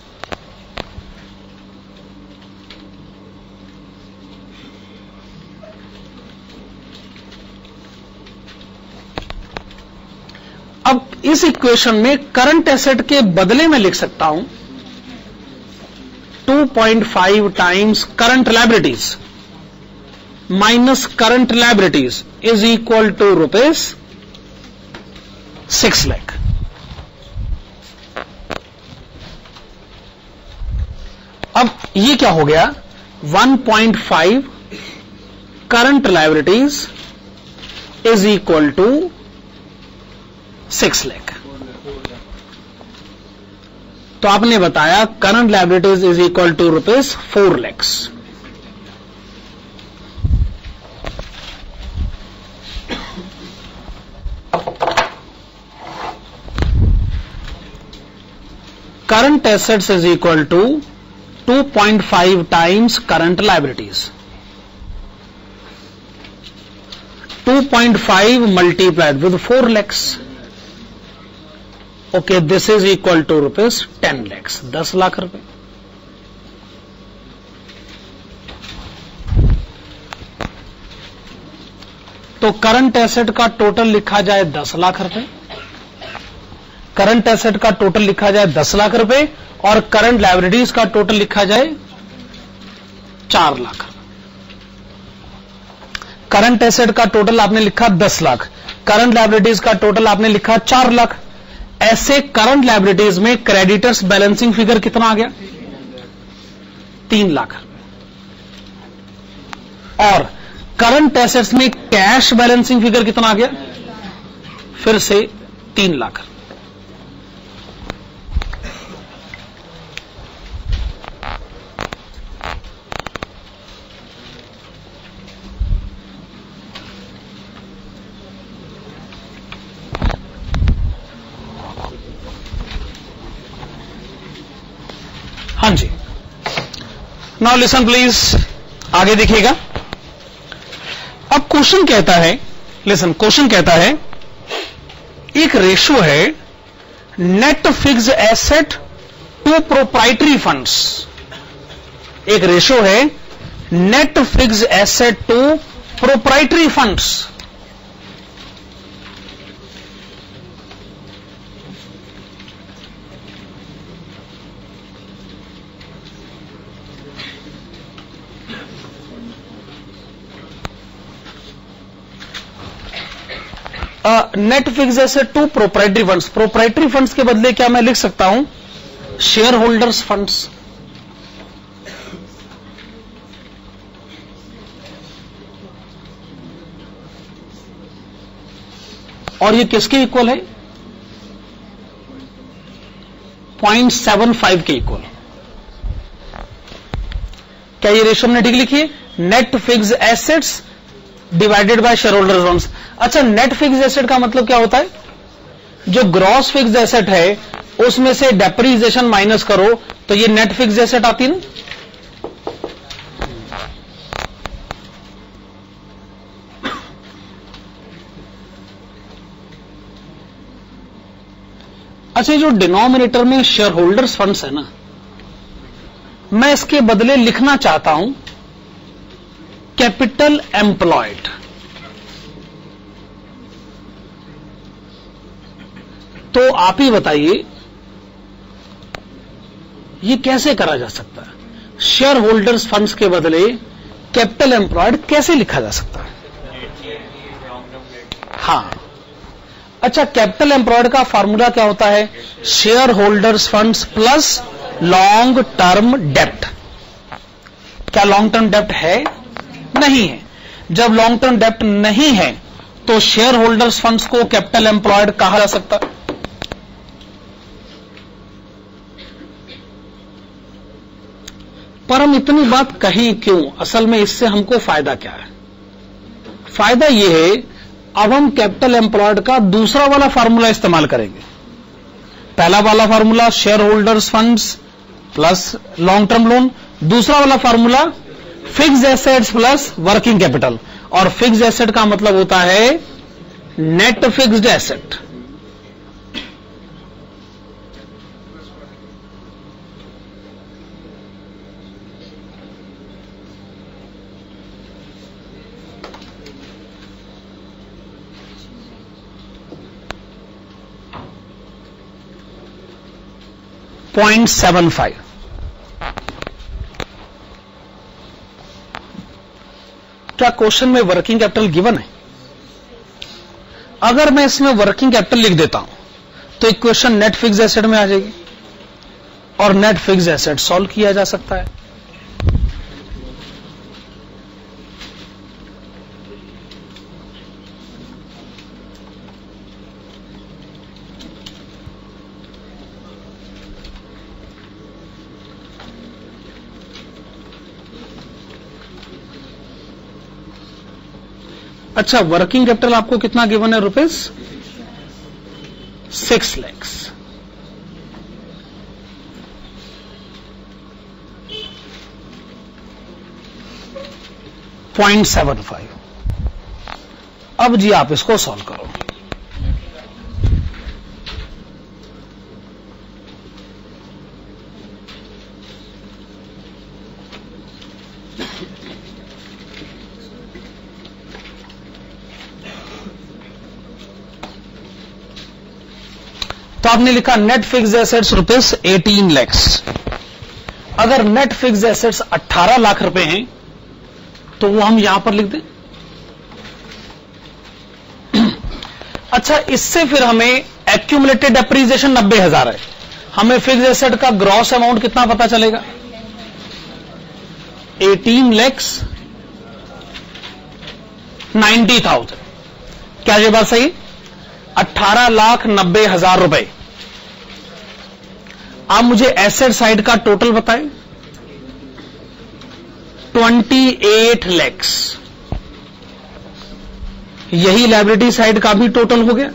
इस इक्वेशन में करंट एसेट के बदले में लिख सकता हूं 2.5 times current liabilities minus current liabilities is equal to ₹6 lakh. अब ये क्या हो गया, 1.5 current liabilities is equal to 6 lakh. तो आपने बताया current liabilities is equal to ₹4 lakh. Current assets is equal to 2.5 times current liabilities. 2.5 multiplied with 4 lakhs. Okay, this is equal to ₹10 lakhs, 10 lakh रुपए। तो करंट एसेट का टोटल लिखा जाए 10 लाख रुपए, करंट एसेट का टोटल लिखा जाए 10 लाख रुपए और करंट लायबिलिटीज का टोटल लिखा जाए 4 लाख। करंट एसेट का टोटल आपने लिखा 10 लाख, करंट लायबिलिटीज का टोटल आपने लिखा 4 लाख। ऐसे करंट लायबिलिटीज में क्रेडिटर्स बैलेंसिंग फिगर कितना आ गया, 3 लाख। और करंट एसेट्स में कैश बैलेंसिंग फिगर कितना आ गया, फिर से 3 लाख। हाँ जी, नाउ लिसन प्लीज, आगे देखिएगा। अब क्वेश्चन कहता है, लिसन, क्वेश्चन कहता है एक रेशो है net fixed asset to proprietary funds. एक रेशो है net fixed asset to proprietary funds. Net fixed asset to proprietary funds. Proprietary funds के बदले क्या मैं लिख सकता हूं, शेयर होल्डर्स फंड्स। और ये किसके इक्वल है, 0.75 के इक्वल। क्या ये रेशो हमने ठीक लिखी है, net fixed assets divided bye share holders funds. अच्छा, नेट फिक्स्ड एसेट का मतलब क्या होता है, जो ग्रॉस फिक्स्ड एसेट है उसमें से डेप्रीसिएशन माइनस करो तो ये नेट फिक्स्ड एसेट आती ना। अच्छा, जो डिनोमिनेटर में शेयर होल्डर्स फंड्स है ना, मैं इसके बदले लिखना चाहता हूं कैपिटल एम्प्लॉयड। तो आप ही बताइए ये कैसे करा जा सकता है, शेयर होल्डर्स फंड्स के बदले कैपिटल एम्प्लॉयड कैसे लिखा जा सकता है। हां, अच्छा, कैपिटल एम्प्लॉयड का फॉर्मूला क्या होता है, share holders funds plus long term डेप्ट। क्या लॉन्ग टर्म डेप्ट है, नहीं है। जब लॉन्ग टर्म डेप्ट नहीं है तो शेयर होल्डर्स फंड्स को कैपिटल एम्प्लॉयड कहा जा सकता है। पर हम इतनी बात कहें क्यों, असल में इससे हमको फायदा क्या है, फायदा यह है अब हम कैपिटल एम्प्लॉयड का दूसरा वाला फार्मूला इस्तेमाल करेंगे। पहला वाला formula share holders funds plus long term loan, दूसरा वाला formula fixed assets plus working capital. और फिक्स्ड एसेट का मतलब होता है नेट फिक्स्ड एसेट। 0.75। क्या क्वेश्चन में वर्किंग कैपिटल गिवन है? अगर मैं इसमें वर्किंग कैपिटल लिख देता हूं तो इक्वेशन नेट फिक्स एसेट में आ जाएगी और नेट फिक्स एसेट सॉल्व किया जा सकता है। अच्छा, वर्किंग कैपिटल आपको कितना गिवन है? ₹6 लाख। .75। अब जी आप इसको सॉल्व करो। तो आपने लिखा नेट फिक्स एसेट्स ₹18 लाख। अगर नेट फिक्स एसेट्स 18 लाख रुपए हैं तो वो हम यहां पर लिख दें। अच्छा, इससे फिर हमें एक्यूमुलेटेड डेप्रीसिएशन 90,000 है। हमें फिक्स एसेट का ग्रॉस अमाउंट कितना पता चलेगा? 18,90,000। क्या ये बात सही? 18,90,000 रुपए। आप मुझे एसेट साइड का टोटल बताएं। 28 लाख। यही लायबिलिटी साइड का भी टोटल हो गया।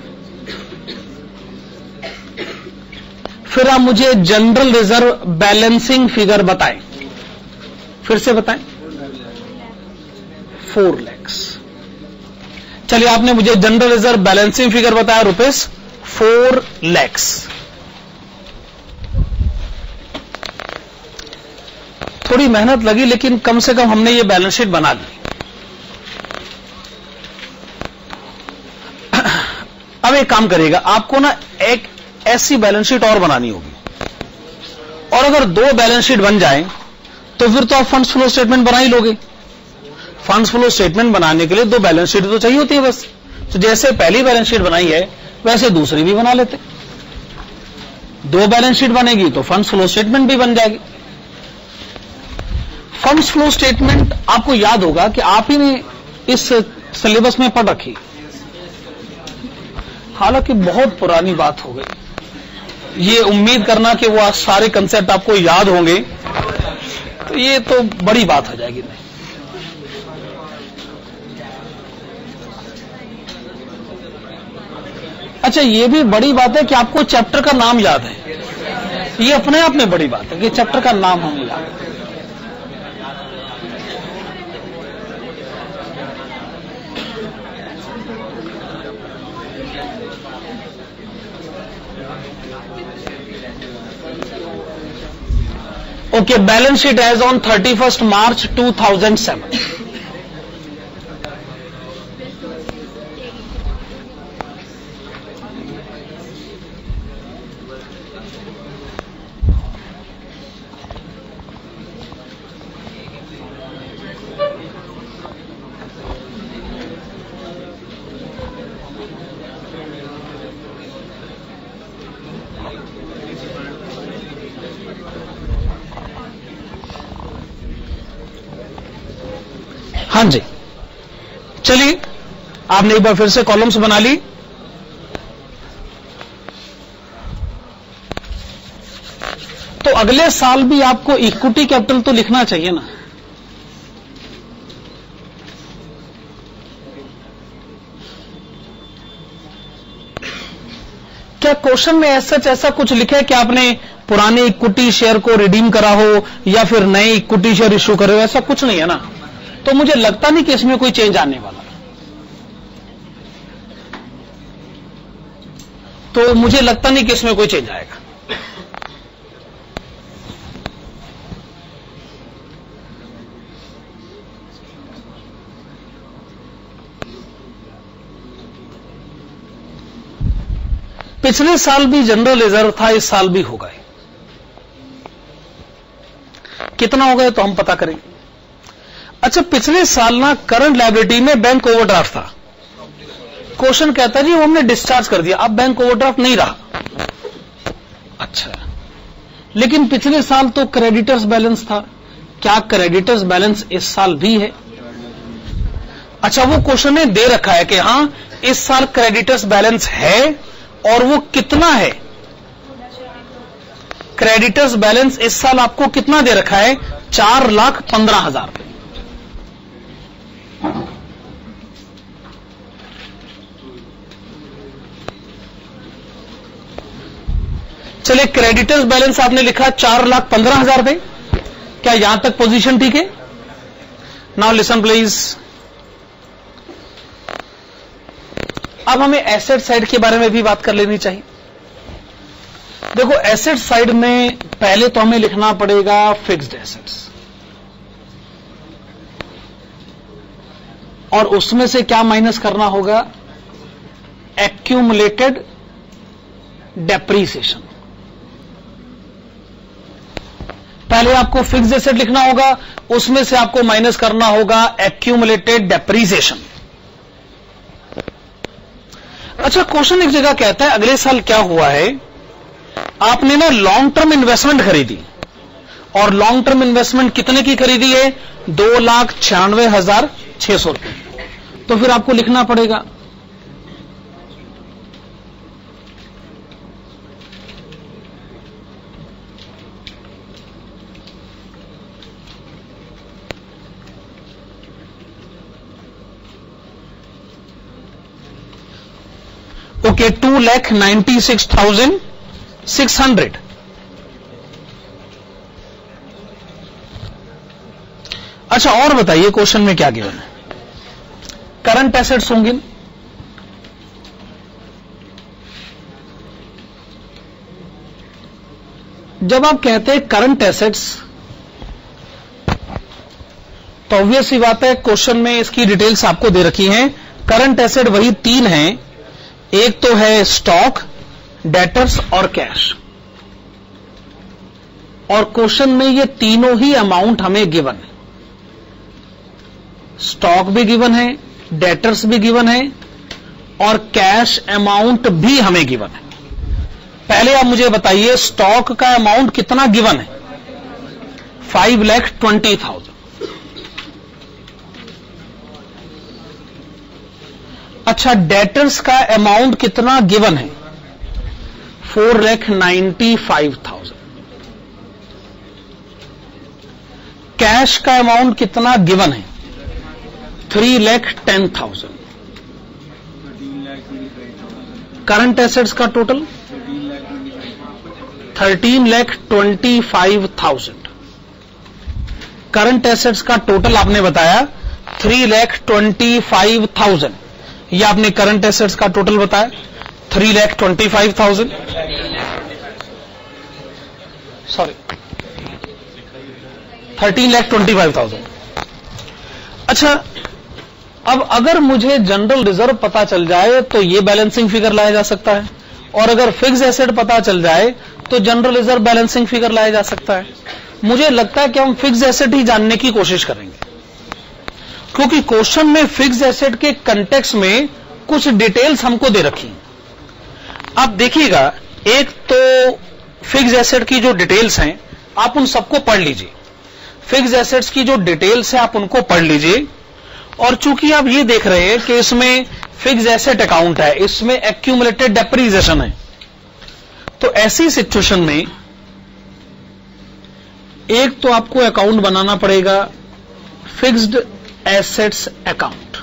फिर आप मुझे जनरल रिजर्व बैलेंसिंग फिगर बताएं। फिर से बताएं। 4 लाख। चलिए, आपने मुझे जनरल रिजर्व बैलेंसिंग फिगर बताया ₹4 लाख। थोड़ी मेहनत लगी लेकिन कम से कम हमने ये बैलेंस शीट बना ली। अब एक काम करिएगा, आपको ना एक ऐसी बैलेंस शीट और बनानी होगी, और अगर 2 बैलेंस शीट बन जाए तो फिर तो आप फंड्स फ्लो स्टेटमेंट बना ही लोगे। फंड्स फ्लो स्टेटमेंट बनाने के लिए 2 बैलेंस शीट तो चाहिए होती है बस। तो जैसे पहली बैलेंस शीट बनाई है वैसे दूसरी भी बना लेते। 2 बैलेंस शीट बनेगी तो फंड्स फ्लो स्टेटमेंट भी बन जाएगी। फंड्स फ्लो स्टेटमेंट आपको याद होगा कि आप ही ने इस सिलेबस में पढ़ रखी, हालांकि बहुत पुरानी बात हो गई। ये उम्मीद करना कि वो सारे कंसेप्ट आपको याद होंगे तो ये तो बड़ी बात हो जाएगी। नहीं, अच्छा, ये भी बड़ी बात है कि आपको चैप्टर का नाम याद है। ये अपने आप में बड़ी बात है कि चैप्टर का नाम हमें याद है। Okay, balance sheet as on 31 March 2007। हाँ जी, चलिए आपने एक बार फिर से कॉलम्स बना ली। तो अगले साल भी आपको इक्विटी कैपिटल तो लिखना चाहिए ना। क्या क्वेश्चन में ऐसा कुछ लिखा है कि आपने पुराने इक्विटी शेयर को रिडीम करा हो या फिर नए इक्विटी शेयर इश्यू करे हो? ऐसा कुछ नहीं है ना। तो मुझे लगता नहीं कि इसमें कोई चेंज आने वाला। तो मुझे लगता नहीं कि इसमें कोई चेंज आएगा। पिछले साल भी जनरल रिजर्व था, इस साल भी होगा। कितना होगा तो हम पता करेंगे। अच्छा, पिछले साल ना करंट लायबिलिटी में बैंक ओवरड्राफ्ट था। क्वेश्चन कहता है जी वो हमने डिस्चार्ज कर दिया, अब बैंक ओवरड्राफ्ट नहीं रहा। अच्छा, लेकिन पिछले साल तो क्रेडिटर्स बैलेंस था, क्या क्रेडिटर्स बैलेंस इस साल भी है? अच्छा, वो क्वेश्चन ने दे रखा है कि हां इस साल क्रेडिटर्स बैलेंस है और वो कितना है? क्रेडिटर्स बैलेंस इस साल आपको कितना दे रखा है? 4,15,000 रुपए। चलिए, क्रेडिटर्स बैलेंस आपने लिखा 4,15,000 रुपए। क्या यहां तक पोजीशन ठीक है? Now listen please. अब हमें एसेट साइड के बारे में भी बात कर लेनी चाहिए। देखो, एसेट साइड में पहले तो हमें लिखना पड़ेगा फिक्स्ड एसेट्स, और उसमें से क्या माइनस करना होगा? Accumulated depreciation. पहले आपको फिक्स्ड एसेट लिखना होगा, उसमें से आपको माइनस करना होगा एक्यूमुलेटेड डेप्रीसिएशन। अच्छा, क्वेश्चन एक जगह कहता है अगले साल क्या हुआ है, आपने ना लॉन्ग टर्म इन्वेस्टमेंट खरीदी, और लॉन्ग टर्म इन्वेस्टमेंट कितने की खरीदी है? 2,96,600 रुपए। तो फिर आपको लिखना पड़ेगा ओके 2,96,600। अच्छा, और बताइए क्वेश्चन में क्या गिवन है? करंट एसेट्स होंगे। जब आप कहते हैं करंट एसेट्स तो ऑब्वियस सी बात है, क्वेश्चन में इसकी डिटेल्स आपको दे रखी हैं। करंट एसेट वही तीन हैं, एक तो है स्टॉक, डेटर्स और कैश, और क्वेश्चन में ये तीनों ही अमाउंट हमें गिवन है। स्टॉक भी गिवन है, डेटर्स भी गिवन है, और कैश अमाउंट भी हमें गिवन है। पहले आप मुझे बताइए स्टॉक का अमाउंट कितना गिवन है? 5,20,000। अच्छा, डेटर्स का अमाउंट कितना गिवन है? 4,95,000। कैश का अमाउंट कितना गिवन है? 3,10,000। करंट एसेट्स का टोटल 13,25,000। करंट एसेट्स का टोटल आपने बताया 3,25,000। ये आपने करंट एसेट्स का टोटल बताया 3,25,000, सॉरी 13,25,000। अच्छा, अब अगर मुझे जनरल रिजर्व पता चल जाए तो ये बैलेंसिंग फिगर लाया जा सकता है, और अगर फिक्स एसेट पता चल जाए तो जनरल रिजर्व बैलेंसिंग फिगर लाया जा सकता है। मुझे लगता है कि हम फिक्स एसेट ही जानने की कोशिश करेंगे, क्योंकि क्वेश्चन में फिक्स एसेट के कंटेक्स्ट में कुछ डिटेल्स हमको दे रखी। आप देखिएगा, एक तो फिक्स एसेट की जो डिटेल्स हैं आप उन सबको पढ़ लीजिए। फिक्स एसेट्स की जो डिटेल्स है आप उनको पढ़ लीजिए, और चूंकि आप ये देख रहे हैं कि इसमें फिक्स एसेट अकाउंट है, इसमें एक्यूमुलेटेड डेप्रीसिएशन है, तो ऐसी सिचुएशन में एक तो आपको अकाउंट बनाना पड़ेगा फिक्स्ड एसेट्स अकाउंट।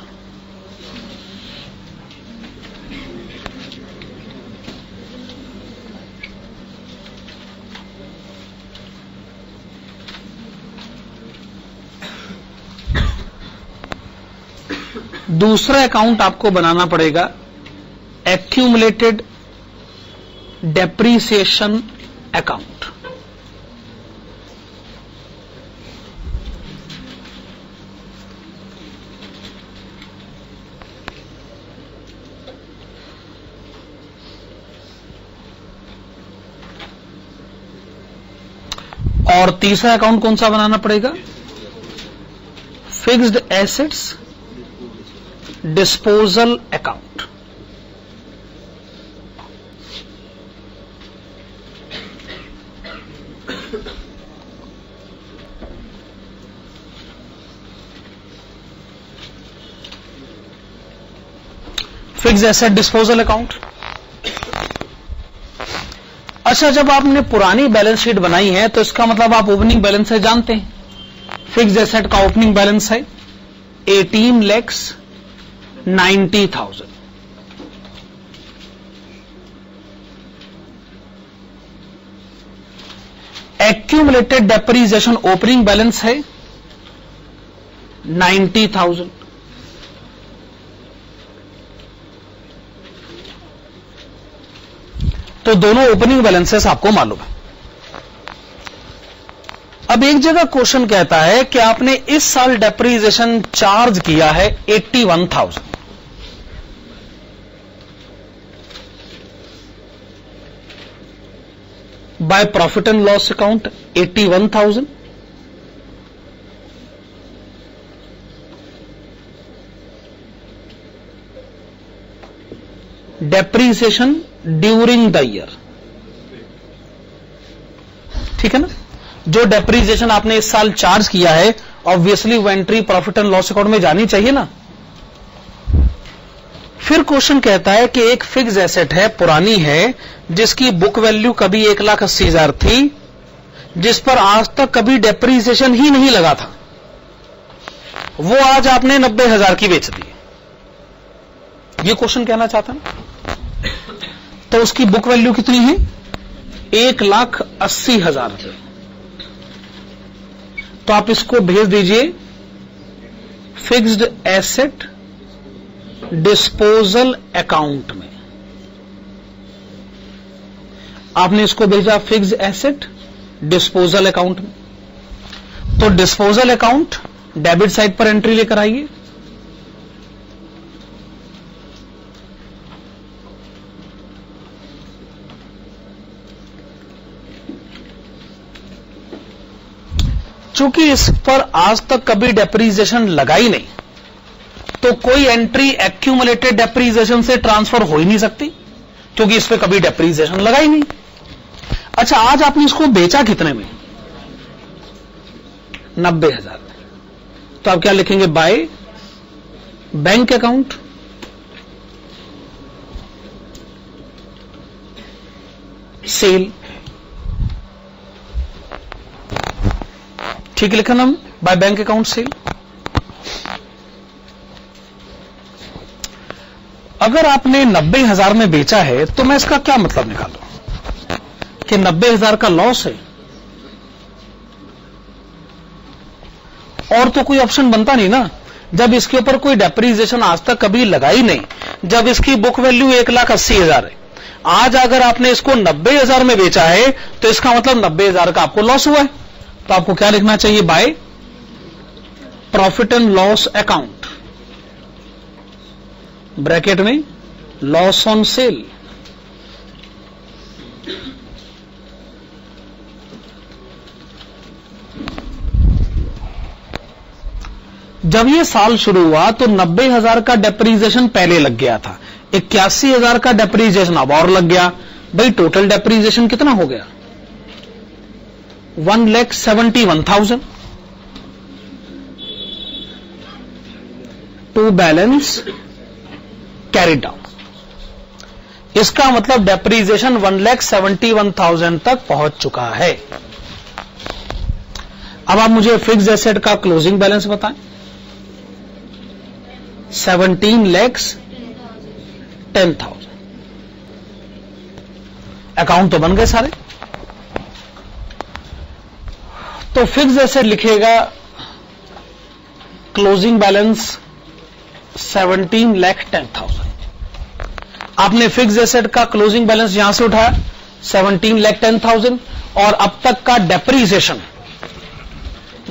दूसरा अकाउंट आपको बनाना पड़ेगा एक्यूमुलेटेड डेप्रीसिएशन अकाउंट। और तीसरा अकाउंट कौन सा बनाना पड़ेगा? Fixed assets disposal account. Fixed asset disposal account. अच्छा, जब आपने पुरानी बैलेंस शीट बनाई है तो इसका मतलब आप ओपनिंग बैलेंस है जानते हैं। फिक्स्ड एसेट का ओपनिंग बैलेंस है 18,90,000। एक्यूमुलेटेड डेप्रीसिएशन ओपनिंग बैलेंस है 90,000। तो दोनों ओपनिंग बैलेंसेस आपको मालूम है। अब एक जगह क्वेश्चन कहता है कि आपने इस साल डेप्रीसिएशन चार्ज किया है 81,000। By profit and loss account 81,000। Depreciation during the year, ठीक है ना। जो डेप्रीसिएशन आपने इस साल चार्ज किया है ऑब्वियसली वो entry profit and loss account में जानी चाहिए ना। फिर क्वेश्चन कहता है कि एक फिक्स एसेट है, पुरानी है, जिसकी बुक वैल्यू कभी 1,80,000 थी, जिस पर आज तक कभी डेप्रीसिएशन ही नहीं लगा था, वो आज आपने 90,000 की बेच दी। ये क्वेश्चन कहना चाहता है। तो उसकी बुक वैल्यू कितनी है? 1,80,000 रुपए। तो आप इसको भेज दीजिए फिक्स्ड एसेट डिस्पोजल अकाउंट में। आपने इसको भेजा फिक्स्ड एसेट डिस्पोजल अकाउंट में। तो डिस्पोजल अकाउंट डेबिट साइड पर एंट्री लेकर आइए। चूंकि इस पर आज तक कभी डेप्रीसिएशन लगा ही नहीं, तो कोई एंट्री एक्यूमुलेटेड डेप्रीसिएशन से ट्रांसफर हो ही नहीं सकती, क्योंकि इस पे कभी डेप्रीसिएशन लगा ही नहीं। अच्छा, आज आपने इसको बेचा कितने में? 90,000 में। तो आप क्या लिखेंगे? By bank account cell. ठीक लिखा ना, बाय बैंक अकाउंट सेल। अगर आपने 90,000 में बेचा है तो मैं इसका क्या मतलब निकालूं कि 90,000 का लॉस है, और तो कोई ऑप्शन बनता नहीं ना। जब इसके ऊपर कोई डेप्रीसिएशन आज तक कभी लगा ही नहीं, जब इसकी बुक वैल्यू 1,80,000 है, आज अगर आपने इसको 90,000 में बेचा है तो इसका मतलब 90,000 का आपको लॉस हुआ है। तो आपको क्या लिखना चाहिए? By profit and loss account, bracket में लॉस ऑन सेल। जब ये साल शुरू हुआ तो 90,000 का डेप्रीसिएशन पहले लग गया था, 81,000 का डेप्रीसिएशन अब और लग गया। भाई टोटल डेप्रीसिएशन कितना हो गया? 1,71,000 टू बैलेंस कैरिड डाउन। इसका मतलब डेप्रीसिएशन 1,71,000 तक पहुंच चुका है। अब आप मुझे फिक्स्ड एसेट का क्लोजिंग बैलेंस बताएं। 17,10,000। अकाउंट तो बन गए सारे। तो फिक्स्ड एसेट लिखेगा क्लोजिंग बैलेंस 17,10,000। आपने फिक्स्ड एसेट का क्लोजिंग बैलेंस यहां से उठाया 17,10,000 और अब तक का डेप्रीसिएशन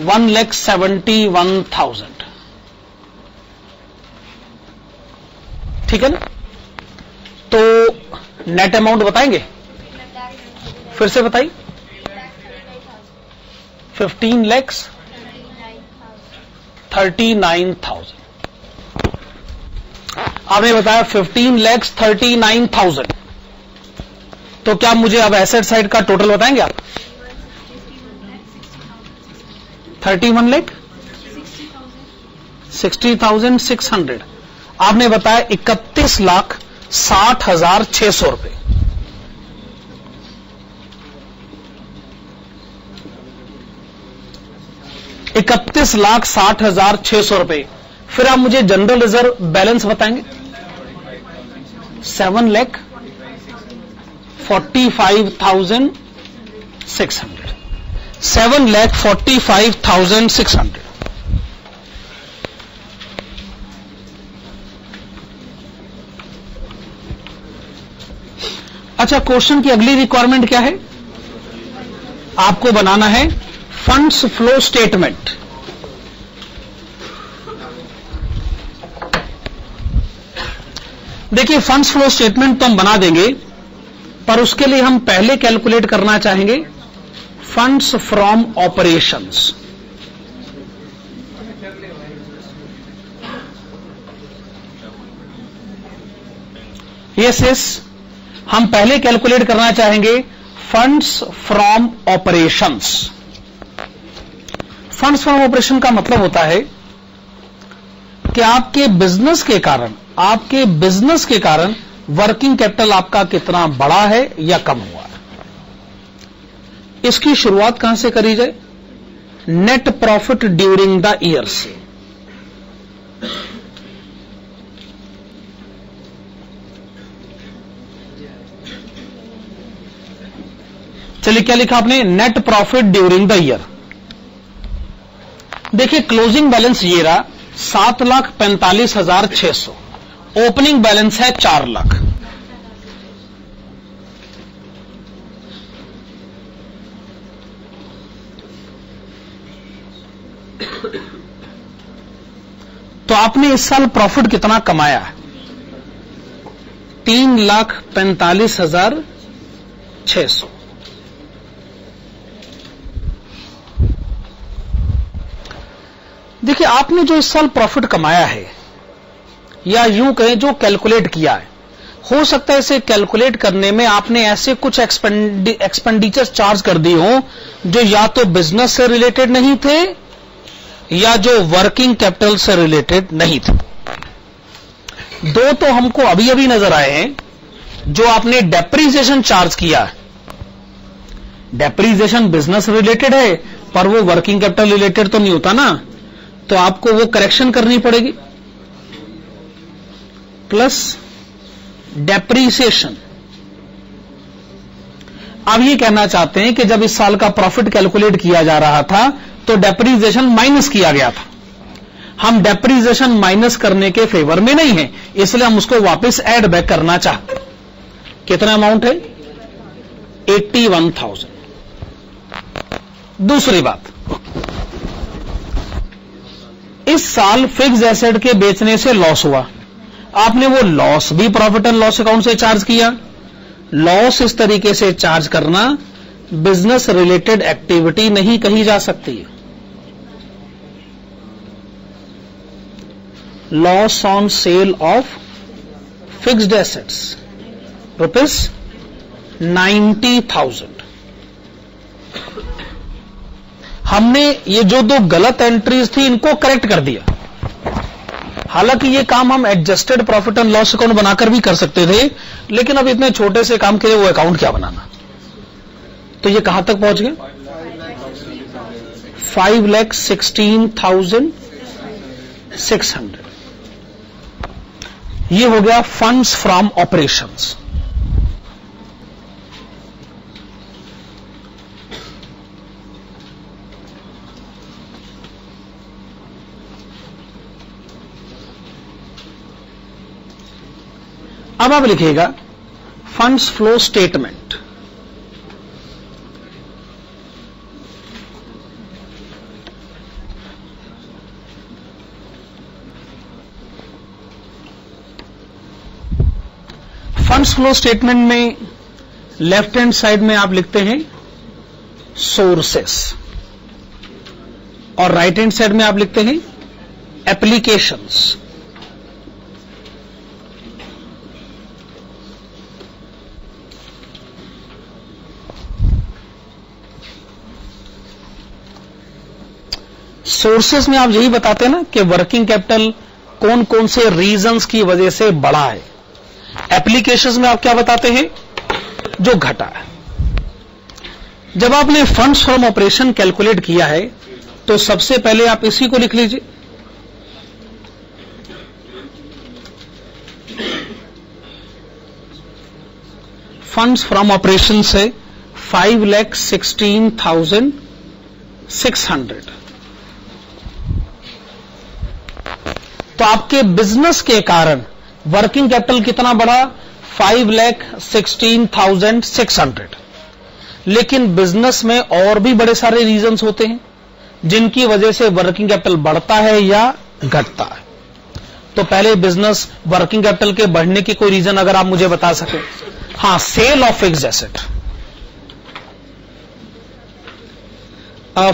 1,71,000। ठीक है ना। तो नेट अमाउंट बताएंगे? फिर से बताइए। 15 lakhs 39,000। आपने बताया 15 lakhs 39,000। तो क्या मुझे अब एसेट साइड का टोटल बताएंगे आप? 31 लाख 60,600। आपने बताया 31,60,600 रुपए। ₹31,60,600। फिर आप मुझे जनरल रिजर्व बैलेंस बताएंगे। 7,45,600। 7,45,600। अच्छा, क्वेश्चन की अगली रिक्वायरमेंट क्या है? आपको बनाना है फंड्स फ्लो स्टेटमेंट। देखिए, फंड्स फ्लो स्टेटमेंट तो हम बना देंगे, पर उसके लिए हम पहले कैलकुलेट करना चाहेंगे फंड्स फ्रॉम ऑपरेशंस। यस, हम पहले कैलकुलेट करना चाहेंगे funds from operations. Funds from operation का मतलब होता है कि आपके बिजनेस के कारण वर्किंग कैपिटल आपका कितना बड़ा है या कम हुआ है। इसकी शुरुआत कहां से करी जाए? Net profit during the year से। चलिए, क्या लिखा आपने? Net profit during the year. देखिए, क्लोजिंग बैलेंस ये रहा 7,45,600। ओपनिंग बैलेंस है 4 लाख। तो आपने इस साल प्रॉफिट कितना कमाया है? 3,45,600। देखिए, आपने जो इस साल प्रॉफिट कमाया है, या यूं कहें जो कैलकुलेट किया है, हो सकता है इसे कैलकुलेट करने में आपने ऐसे कुछ एक्सपेंडिचर्स चार्ज कर दी हो जो या तो बिजनेस से रिलेटेड नहीं थे या जो वर्किंग कैपिटल से रिलेटेड नहीं थे। दो तो हमको अभी अभी नजर आए हैं। जो आपने डेप्रीसिएशन चार्ज किया है, डेप्रीसिएशन बिजनेस रिलेटेड है, पर वो वर्किंग कैपिटल रिलेटेड तो नहीं होता ना, तो आपको वो करेक्शन करनी पड़ेगी। Plus depreciation. आप ये कहना चाहते हैं कि जब इस साल का प्रॉफिट कैलकुलेट किया जा रहा था तो डेप्रीसिएशन माइनस किया गया था। हम डेप्रीसिएशन माइनस करने के फेवर में नहीं है, इसलिए हम उसको वापस ऐड बैक करना चाहते हैं। कितना अमाउंट है? 81,000। दूसरी बात, इस साल फिक्स्ड एसेट के बेचने से लॉस हुआ। आपने वो लॉस भी प्रॉफिट एंड लॉस अकाउंट से चार्ज किया। लॉस इस तरीके से चार्ज करना बिजनेस रिलेटेड एक्टिविटी नहीं कही जा सकती है। Loss on sale of fixed assets ₹90,000। हमने ये जो दो गलत एंट्रीज थी इनको करेक्ट कर दिया। हालांकि ये काम हम adjusted profit and loss account बनाकर भी कर सकते थे, लेकिन अब इतने छोटे से काम के लिए वो अकाउंट क्या बनाना। तो ये कहां तक पहुंच गए? 5,16,600। ये हो गया फंड्स फ्रॉम ऑपरेशंस। अब आप लिखिएगा funds flow statement. Funds flow statement में लेफ्ट हैंड साइड में आप लिखते हैं सोर्सेस। और राइट हैंड साइड में आप लिखते हैं एप्लीकेशंस। सोर्सेस में आप यही बताते हैं ना कि वर्किंग कैपिटल कौन कौन से रीजंस की वजह से बढ़ा है। एप्लीकेशंस में आप क्या बताते हैं, जो घटा है। जब आपने फंड्स फ्रॉम ऑपरेशन कैलकुलेट किया है तो सबसे पहले आप इसी को लिख लीजिए, फंड्स फ्रॉम ऑपरेशन से 5,16,600। तो आपके बिजनेस के कारण वर्किंग कैपिटल कितना बढ़ा, 5,16,600। लेकिन बिजनेस में और भी बड़े सारे रीजंस होते हैं जिनकी वजह से वर्किंग कैपिटल बढ़ता है या घटता है। तो पहले बिजनेस वर्किंग कैपिटल के बढ़ने की कोई रीजन अगर आप मुझे बता सके। हां, sale of fixed asset.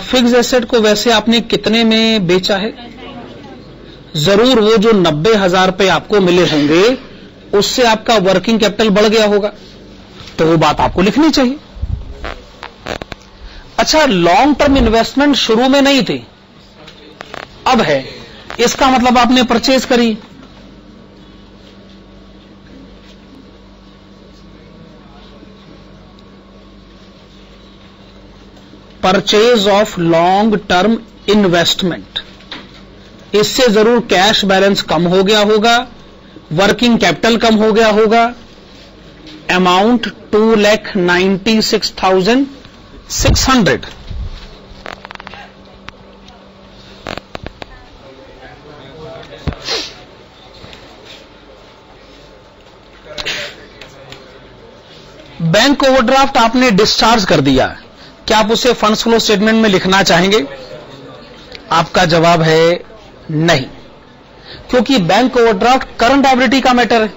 Fixed asset को वैसे आपने कितने में बेचा है? जरूर वो जो 90,000 रुपए आपको मिले होंगे उससे आपका वर्किंग कैपिटल बढ़ गया होगा, तो वो बात आपको लिखनी चाहिए। अच्छा, लॉन्ग टर्म इन्वेस्टमेंट शुरू में नहीं थी, अब है, इसका मतलब आपने परचेज करी। Purchase of long term investment, इससे जरूर कैश बैलेंस कम हो गया होगा, वर्किंग कैपिटल कम हो गया होगा। अमाउंट 2,96,600। बैंक ओवरड्राफ्ट आपने डिस्चार्ज कर दिया, क्या आप उसे फंड्स फ्लो स्टेटमेंट में लिखना चाहेंगे? आपका जवाब है नहीं, क्योंकि बैंक ओवरड्राफ्ट करंट लायबिलिटी का मैटर है।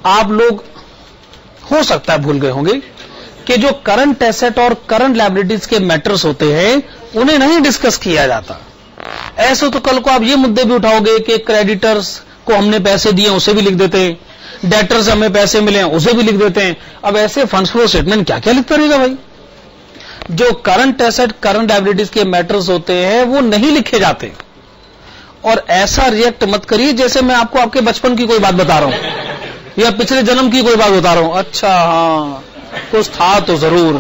आप लोग हो सकता है भूल गए होंगे कि जो करंट एसेट और करंट लायबिलिटीज के मैटर्स होते हैं उन्हें नहीं डिस्कस किया जाता। ऐसे तो कल को आप ये मुद्दे भी उठाओगे कि क्रेडिटर्स को हमने पैसे दिए उसे भी लिख देते हैं, डेटर्स हमें पैसे मिले उसे भी लिख देते हैं। अब ऐसे फंड्स फ्लो स्टेटमेंट क्या क्या लिखता रहेगा भाई? जो करंट एसेट करंट लायबिलिटीज के मैटर्स होते हैं वो नहीं लिखे जाते। और ऐसा रिएक्ट मत करिए जैसे मैं आपको आपके बचपन की कोई बात बता रहा हूं या पिछले जन्म की कोई बात बता रहा हूं। अच्छा हाँ, कुछ था तो जरूर,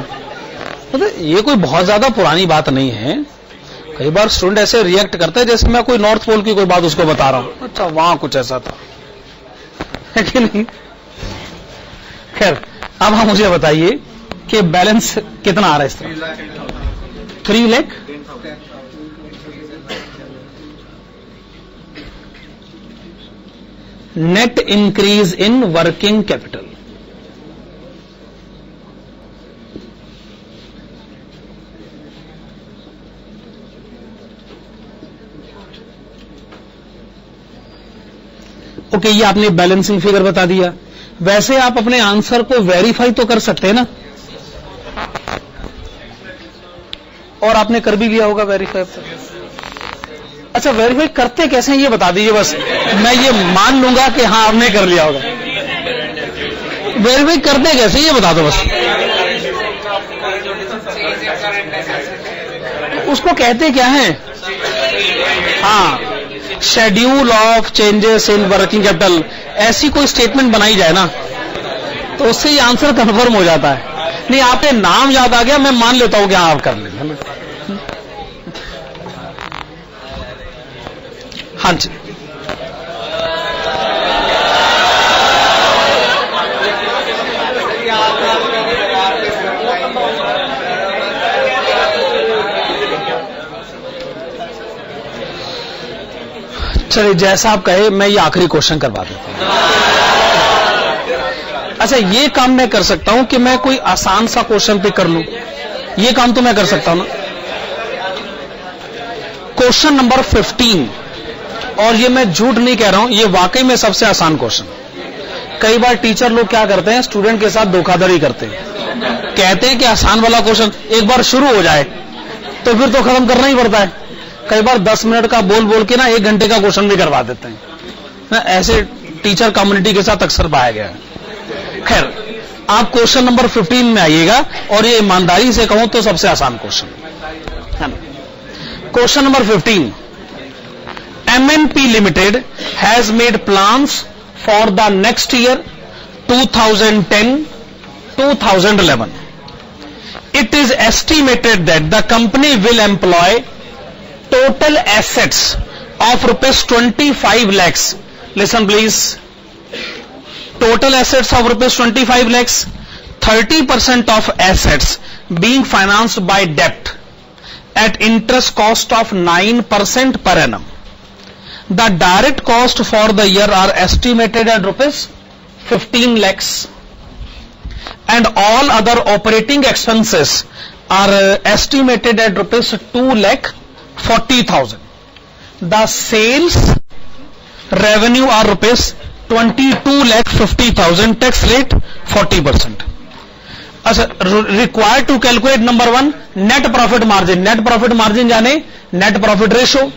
मतलब ये कोई बहुत ज्यादा पुरानी बात नहीं है। कई बार स्टूडेंट ऐसे रिएक्ट करते हैं जैसे मैं कोई नॉर्थ पोल की कोई बात उसको बता रहा हूं। अच्छा वहां कुछ ऐसा था, है कि नहीं? खैर, अब आप मुझे बताइए कि बैलेंस कितना आ रहा है इस तरह? 3 lakh. Net increase in working capital. Okay, ये आपने बैलेंसिंग फिगर बता दिया। वैसे आप अपने आंसर को वेरीफाई तो कर सकते हैं ना, और आपने कर भी लिया होगा वेरीफाई। अच्छा, वेरीफाई करते कैसे हैं ये बता दीजिए बस, मैं ये मान लूंगा कि हाँ आपने कर लिया होगा। वेरीफाई करते कैसे ये बता दो बस। उसको कहते क्या है? हाँ, schedule of changes in working capital. ऐसी कोई स्टेटमेंट बनाई जाए ना तो उससे ये आंसर कंफर्म हो जाता है। नहीं, आपके नाम याद आ गया, मैं मान लेता हूं कि हाँ आप कर लेंगे ना। हाँ जी, चलिए जैसा आप कहे, मैं ये आखिरी क्वेश्चन करवा देता हूं। अच्छा, ये काम मैं कर सकता हूं कि मैं कोई आसान सा क्वेश्चन पे कर लूं, ये काम तो मैं कर सकता हूं ना। क्वेश्चन नंबर 15, और ये मैं झूठ नहीं कह रहा हूं, ये वाकई में सबसे आसान क्वेश्चन। कई बार टीचर लोग क्या करते हैं, स्टूडेंट के साथ धोखाधड़ी करते हैं, कहते हैं कि आसान वाला क्वेश्चन एक बार शुरू हो जाए तो फिर तो खत्म करना ही पड़ता है। कई बार 10 मिनट का बोल बोल के ना 1 घंटे का क्वेश्चन भी करवा देते हैं ना, ऐसे टीचर कम्युनिटी के साथ अक्सर पाया गया है। खैर, आप क्वेश्चन नंबर 15 में आइएगा, और ये ईमानदारी से कहूं तो सबसे आसान क्वेश्चन है। Question number 15, MNP Limited has made plans for the next year 2010-2011. It is estimated that the company will employ total assets of rupees 25 lakhs. Listen please. Total assets of rupees 25 lakhs, 30% of assets being financed by debt at interest cost of 9% per annum. The direct cost for the year are estimated at rupees 15 lakhs, and all other operating expenses are estimated at rupees 2,40,000. The sales revenue are rupees 22,50,000. Tax rate 40%. अच्छा, required to calculate number 1 net profit margin. Net profit margin यानी net profit ratio.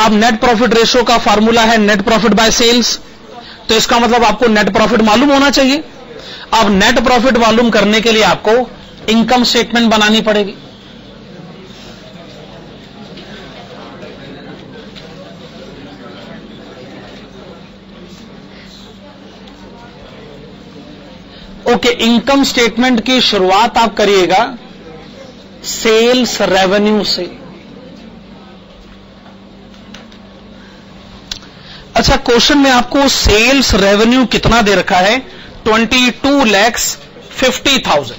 अब net profit ratio का formula है net profit by sales, तो इसका मतलब आपको net profit मालूम होना चाहिए। अब नेट प्रॉफिट मालूम करने के लिए आपको इनकम स्टेटमेंट बनानी पड़ेगी। ओके, इनकम स्टेटमेंट की शुरुआत आप करिएगा सेल्स रेवेन्यू से। अच्छा, क्वेश्चन में आपको सेल्स रेवेन्यू कितना दे रखा है? 22,50,000।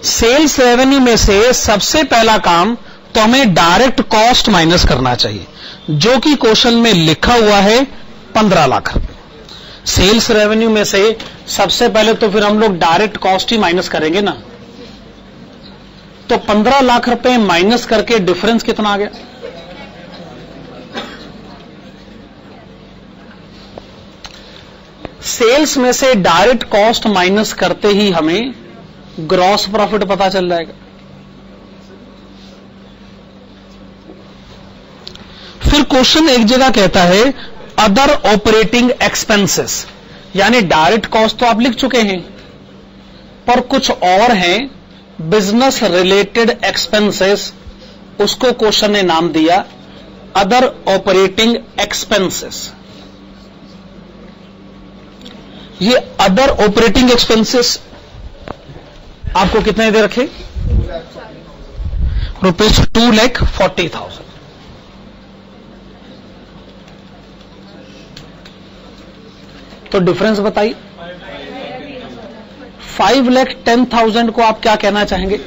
सेल्स रेवेन्यू में से सबसे पहला काम तो हमें डायरेक्ट कॉस्ट माइनस करना चाहिए, जो कि क्वेश्चन में लिखा हुआ है 15 लाख रुपए। सेल्स रेवेन्यू में से सबसे पहले तो फिर हम लोग डायरेक्ट कॉस्ट ही माइनस करेंगे ना, तो 15 लाख रुपए माइनस करके डिफरेंस कितना आ गया? सेल्स में से डायरेक्ट कॉस्ट माइनस करते ही हमें ग्रॉस प्रॉफिट पता चल जाएगा। फिर क्वेश्चन एक जगह कहता है अदर ऑपरेटिंग एक्सपेंसेस, यानी डायरेक्ट कॉस्ट तो आप लिख चुके हैं, पर कुछ और हैं बिजनेस रिलेटेड एक्सपेंसेस, उसको क्वेश्चन ने नाम दिया अदर ऑपरेटिंग एक्सपेंसेस। ये अदर ऑपरेटिंग एक्सपेंसेस आपको कितने दे रखे? रुपीज 2,40,000। तो डिफरेंस बताइए। 5,10,000 को आप क्या कहना चाहेंगे?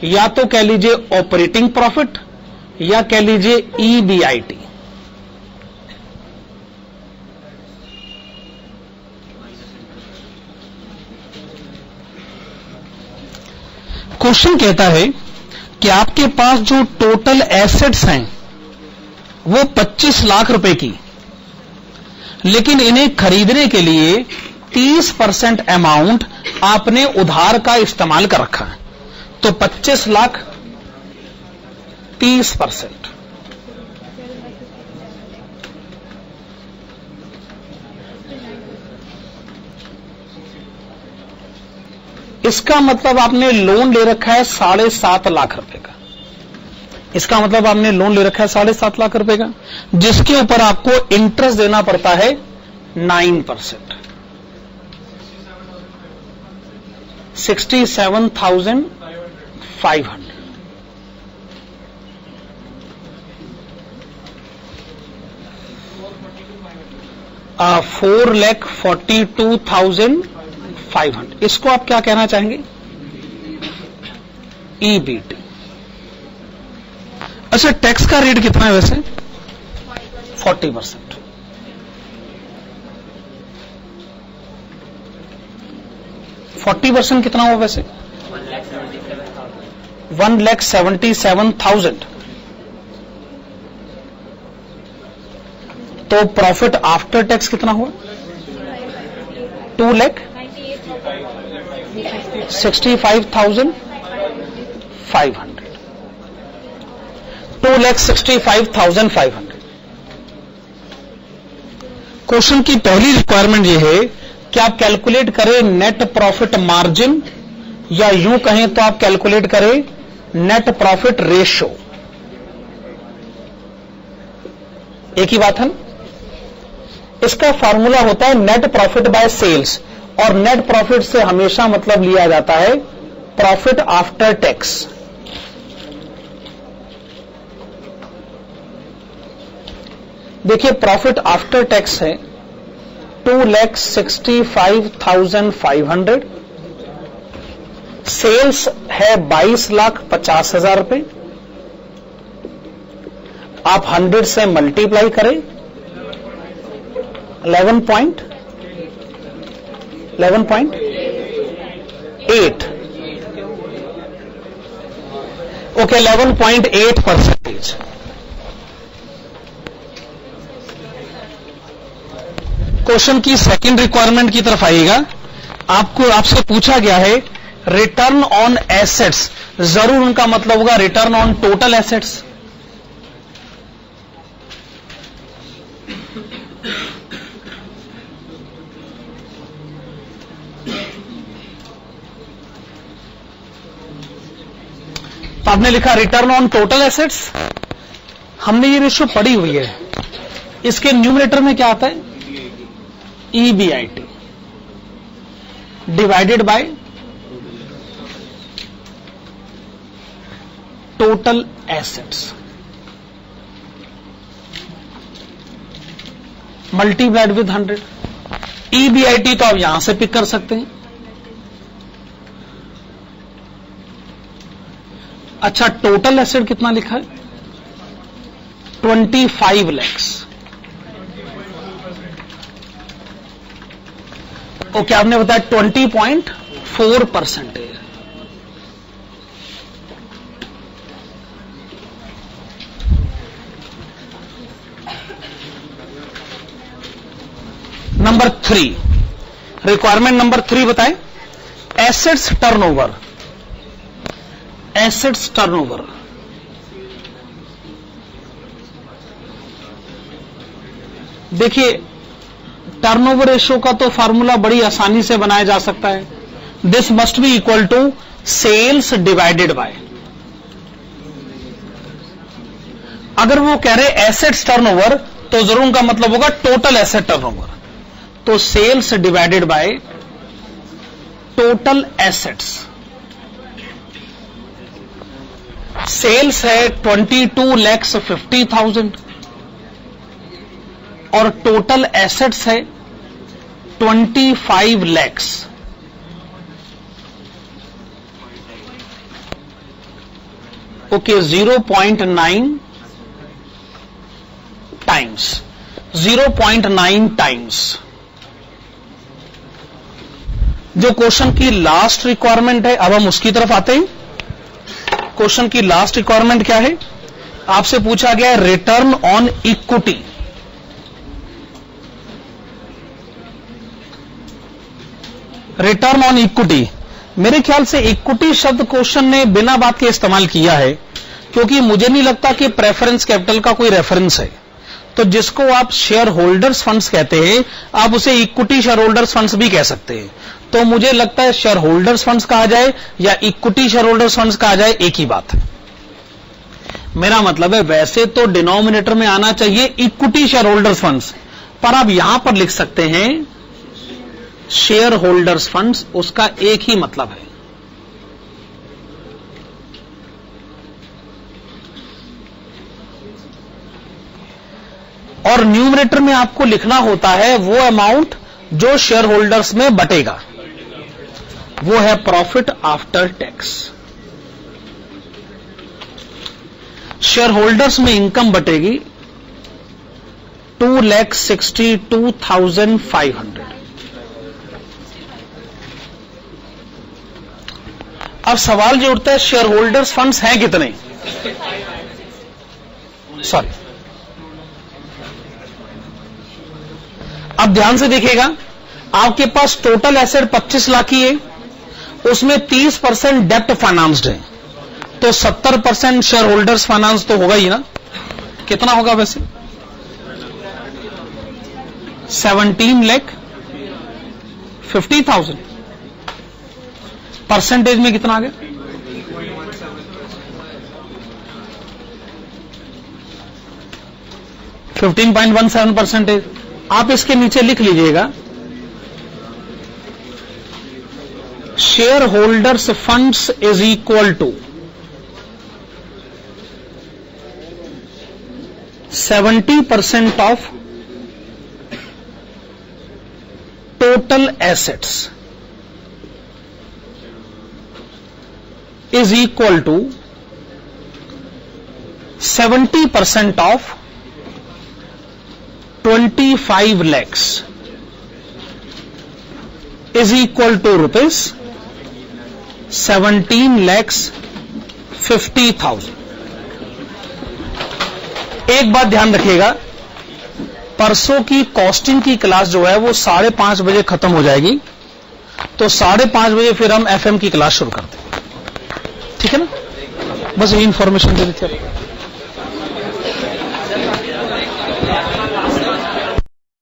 या तो कह लीजिए ऑपरेटिंग प्रॉफिट या कह लीजिए EBIT। क्वेश्चन कहता है कि आपके पास जो टोटल एसेट्स हैं वो 25 लाख रुपए की, लेकिन इन्हें खरीदने के लिए 30% अमाउंट आपने उधार का इस्तेमाल कर रखा है, तो 25 लाख 30%। इसका मतलब आपने लोन ले रखा है 7.5 लाख रुपए का। इसका मतलब आपने लोन ले रखा है 7.5 लाख रुपए का, जिसके ऊपर आपको इंटरेस्ट देना पड़ता है 9%, 67,500। 4,42,500। इसको आप क्या कहना चाहेंगे? EBT। अच्छा, टैक्स का रेट कितना है वैसे? 40%। 40% कितना हुआ वैसे? 1,77,000। तो प्रॉफिट आफ्टर टैक्स कितना हुआ? 2,65,500 2,65,500। क्वेश्चन की पहली रिक्वायरमेंट यह है कि आप कैलकुलेट करें नेट प्रॉफिट मार्जिन, या यूं कहें तो आप कैलकुलेट करें नेट प्रॉफिट रेशियो। एक ही बात है ना? इसका फॉर्मूला होता है नेट प्रॉफिट बाय सेल्स, और नेट प्रॉफिट से हमेशा मतलब लिया जाता है प्रॉफिट आफ्टर टैक्स। देखिए प्रॉफिट आफ्टर टैक्स है 2,65,500, सेल्स है 22,50,000 रुपए। आप 100 से मल्टीप्लाई करें 11.8 ओके 11.8%। क्वेश्चन की सेकंड रिक्वायरमेंट की तरफ आइएगा। आपसे पूछा गया है रिटर्न ऑन एसेट्स, जरूर उनका मतलब होगा रिटर्न ऑन टोटल एसेट्स। तो आपने लिखा रिटर्न ऑन टोटल एसेट्स। हमने ये रेशियो पढ़ी हुई है। इसके न्यूमरेटर में क्या आता है? EBIT divided by total assets multiplied with 100। EBIT तो आप यहां से पिक कर सकते हैं। अच्छा, टोटल एसेट कितना लिखा है? 25 lakhs। ओके, आपने बताया 20.4%। नंबर 3, रिक्वायरमेंट नंबर 3 बताएं। Assets turnover. एसेट्स टर्नओवर देखिए, टर्नओवर रेशियो का तो फार्मूला बड़ी आसानी से बनाया जा सकता है। This must be equal to sales divided by, अगर वो कह रहे एसेट्स टर्नओवर तो जरूर उनका मतलब होगा टोटल एसेट टर्नओवर। तो sales divided by total assets. Sales है 22,50,000 और टोटल एसेट्स है 25 lakhs। Okay, 0.9 times 0.9 times. जो क्वेश्चन की लास्ट रिक्वायरमेंट है, अब हम उसकी तरफ आते हैं। क्वेश्चन की लास्ट रिक्वायरमेंट क्या है? आपसे पूछा गया है return on equity. Return on equity, मेरे ख्याल से इक्विटी शब्द क्वेश्चन ने बिना बात के इस्तेमाल किया है, क्योंकि मुझे नहीं लगता कि प्रेफरेंस कैपिटल का कोई रेफरेंस है। तो जिसको आप शेयर होल्डर्स फंड्स कहते हैं, आप उसे इक्विटी शेयर होल्डर्स फंड्स भी कह सकते हैं। तो मुझे लगता है शेयर होल्डर्स फंड्स कहा जाए या इक्विटी शेयर होल्डर्स फंड्स कहा जाए, एक ही बात है। मेरा मतलब है वैसे तो डिनोमिनेटर में आना चाहिए इक्विटी शेयर होल्डर्स फंड्स, पर आप यहां पर लिख सकते हैं शेयर होल्डर्स फंड्स, उसका एक ही मतलब है। और न्यूमरेटर में आपको लिखना होता है वो अमाउंट जो शेयर होल्डर्स में बटेगा, वो है profit after tax. Share holders में इनकम बटेगी 2,62,500। अब सवाल जो उठता है शेयर होल्डर्स फंड्स हैं कितने? अब ध्यान से देखिएगा, आपके पास टोटल एसेट 25 लाख की है, उसमें 30% डेप्ट फाइनेंस्ड है, तो 70% शेयर होल्डर्स फाइनेंस तो होगा ही ना। कितना होगा वैसे? 17,50,000। परसेंटेज में कितना आ गया? 15.17%। आप इसके नीचे लिख लीजिएगा, share holders funds is equal to 70% of total assets is equal to 70% of 25 lakhs is equal to rupees 17,50,000। एक बात ध्यान रखिएगा, परसों की कॉस्टिंग की क्लास जो है वो 5:30 बजे खत्म हो जाएगी, तो 5:30 बजे फिर हम एफएम की क्लास शुरू करते हैं, ठीक है ना। बस यही इंफॉर्मेशन दे दी थी।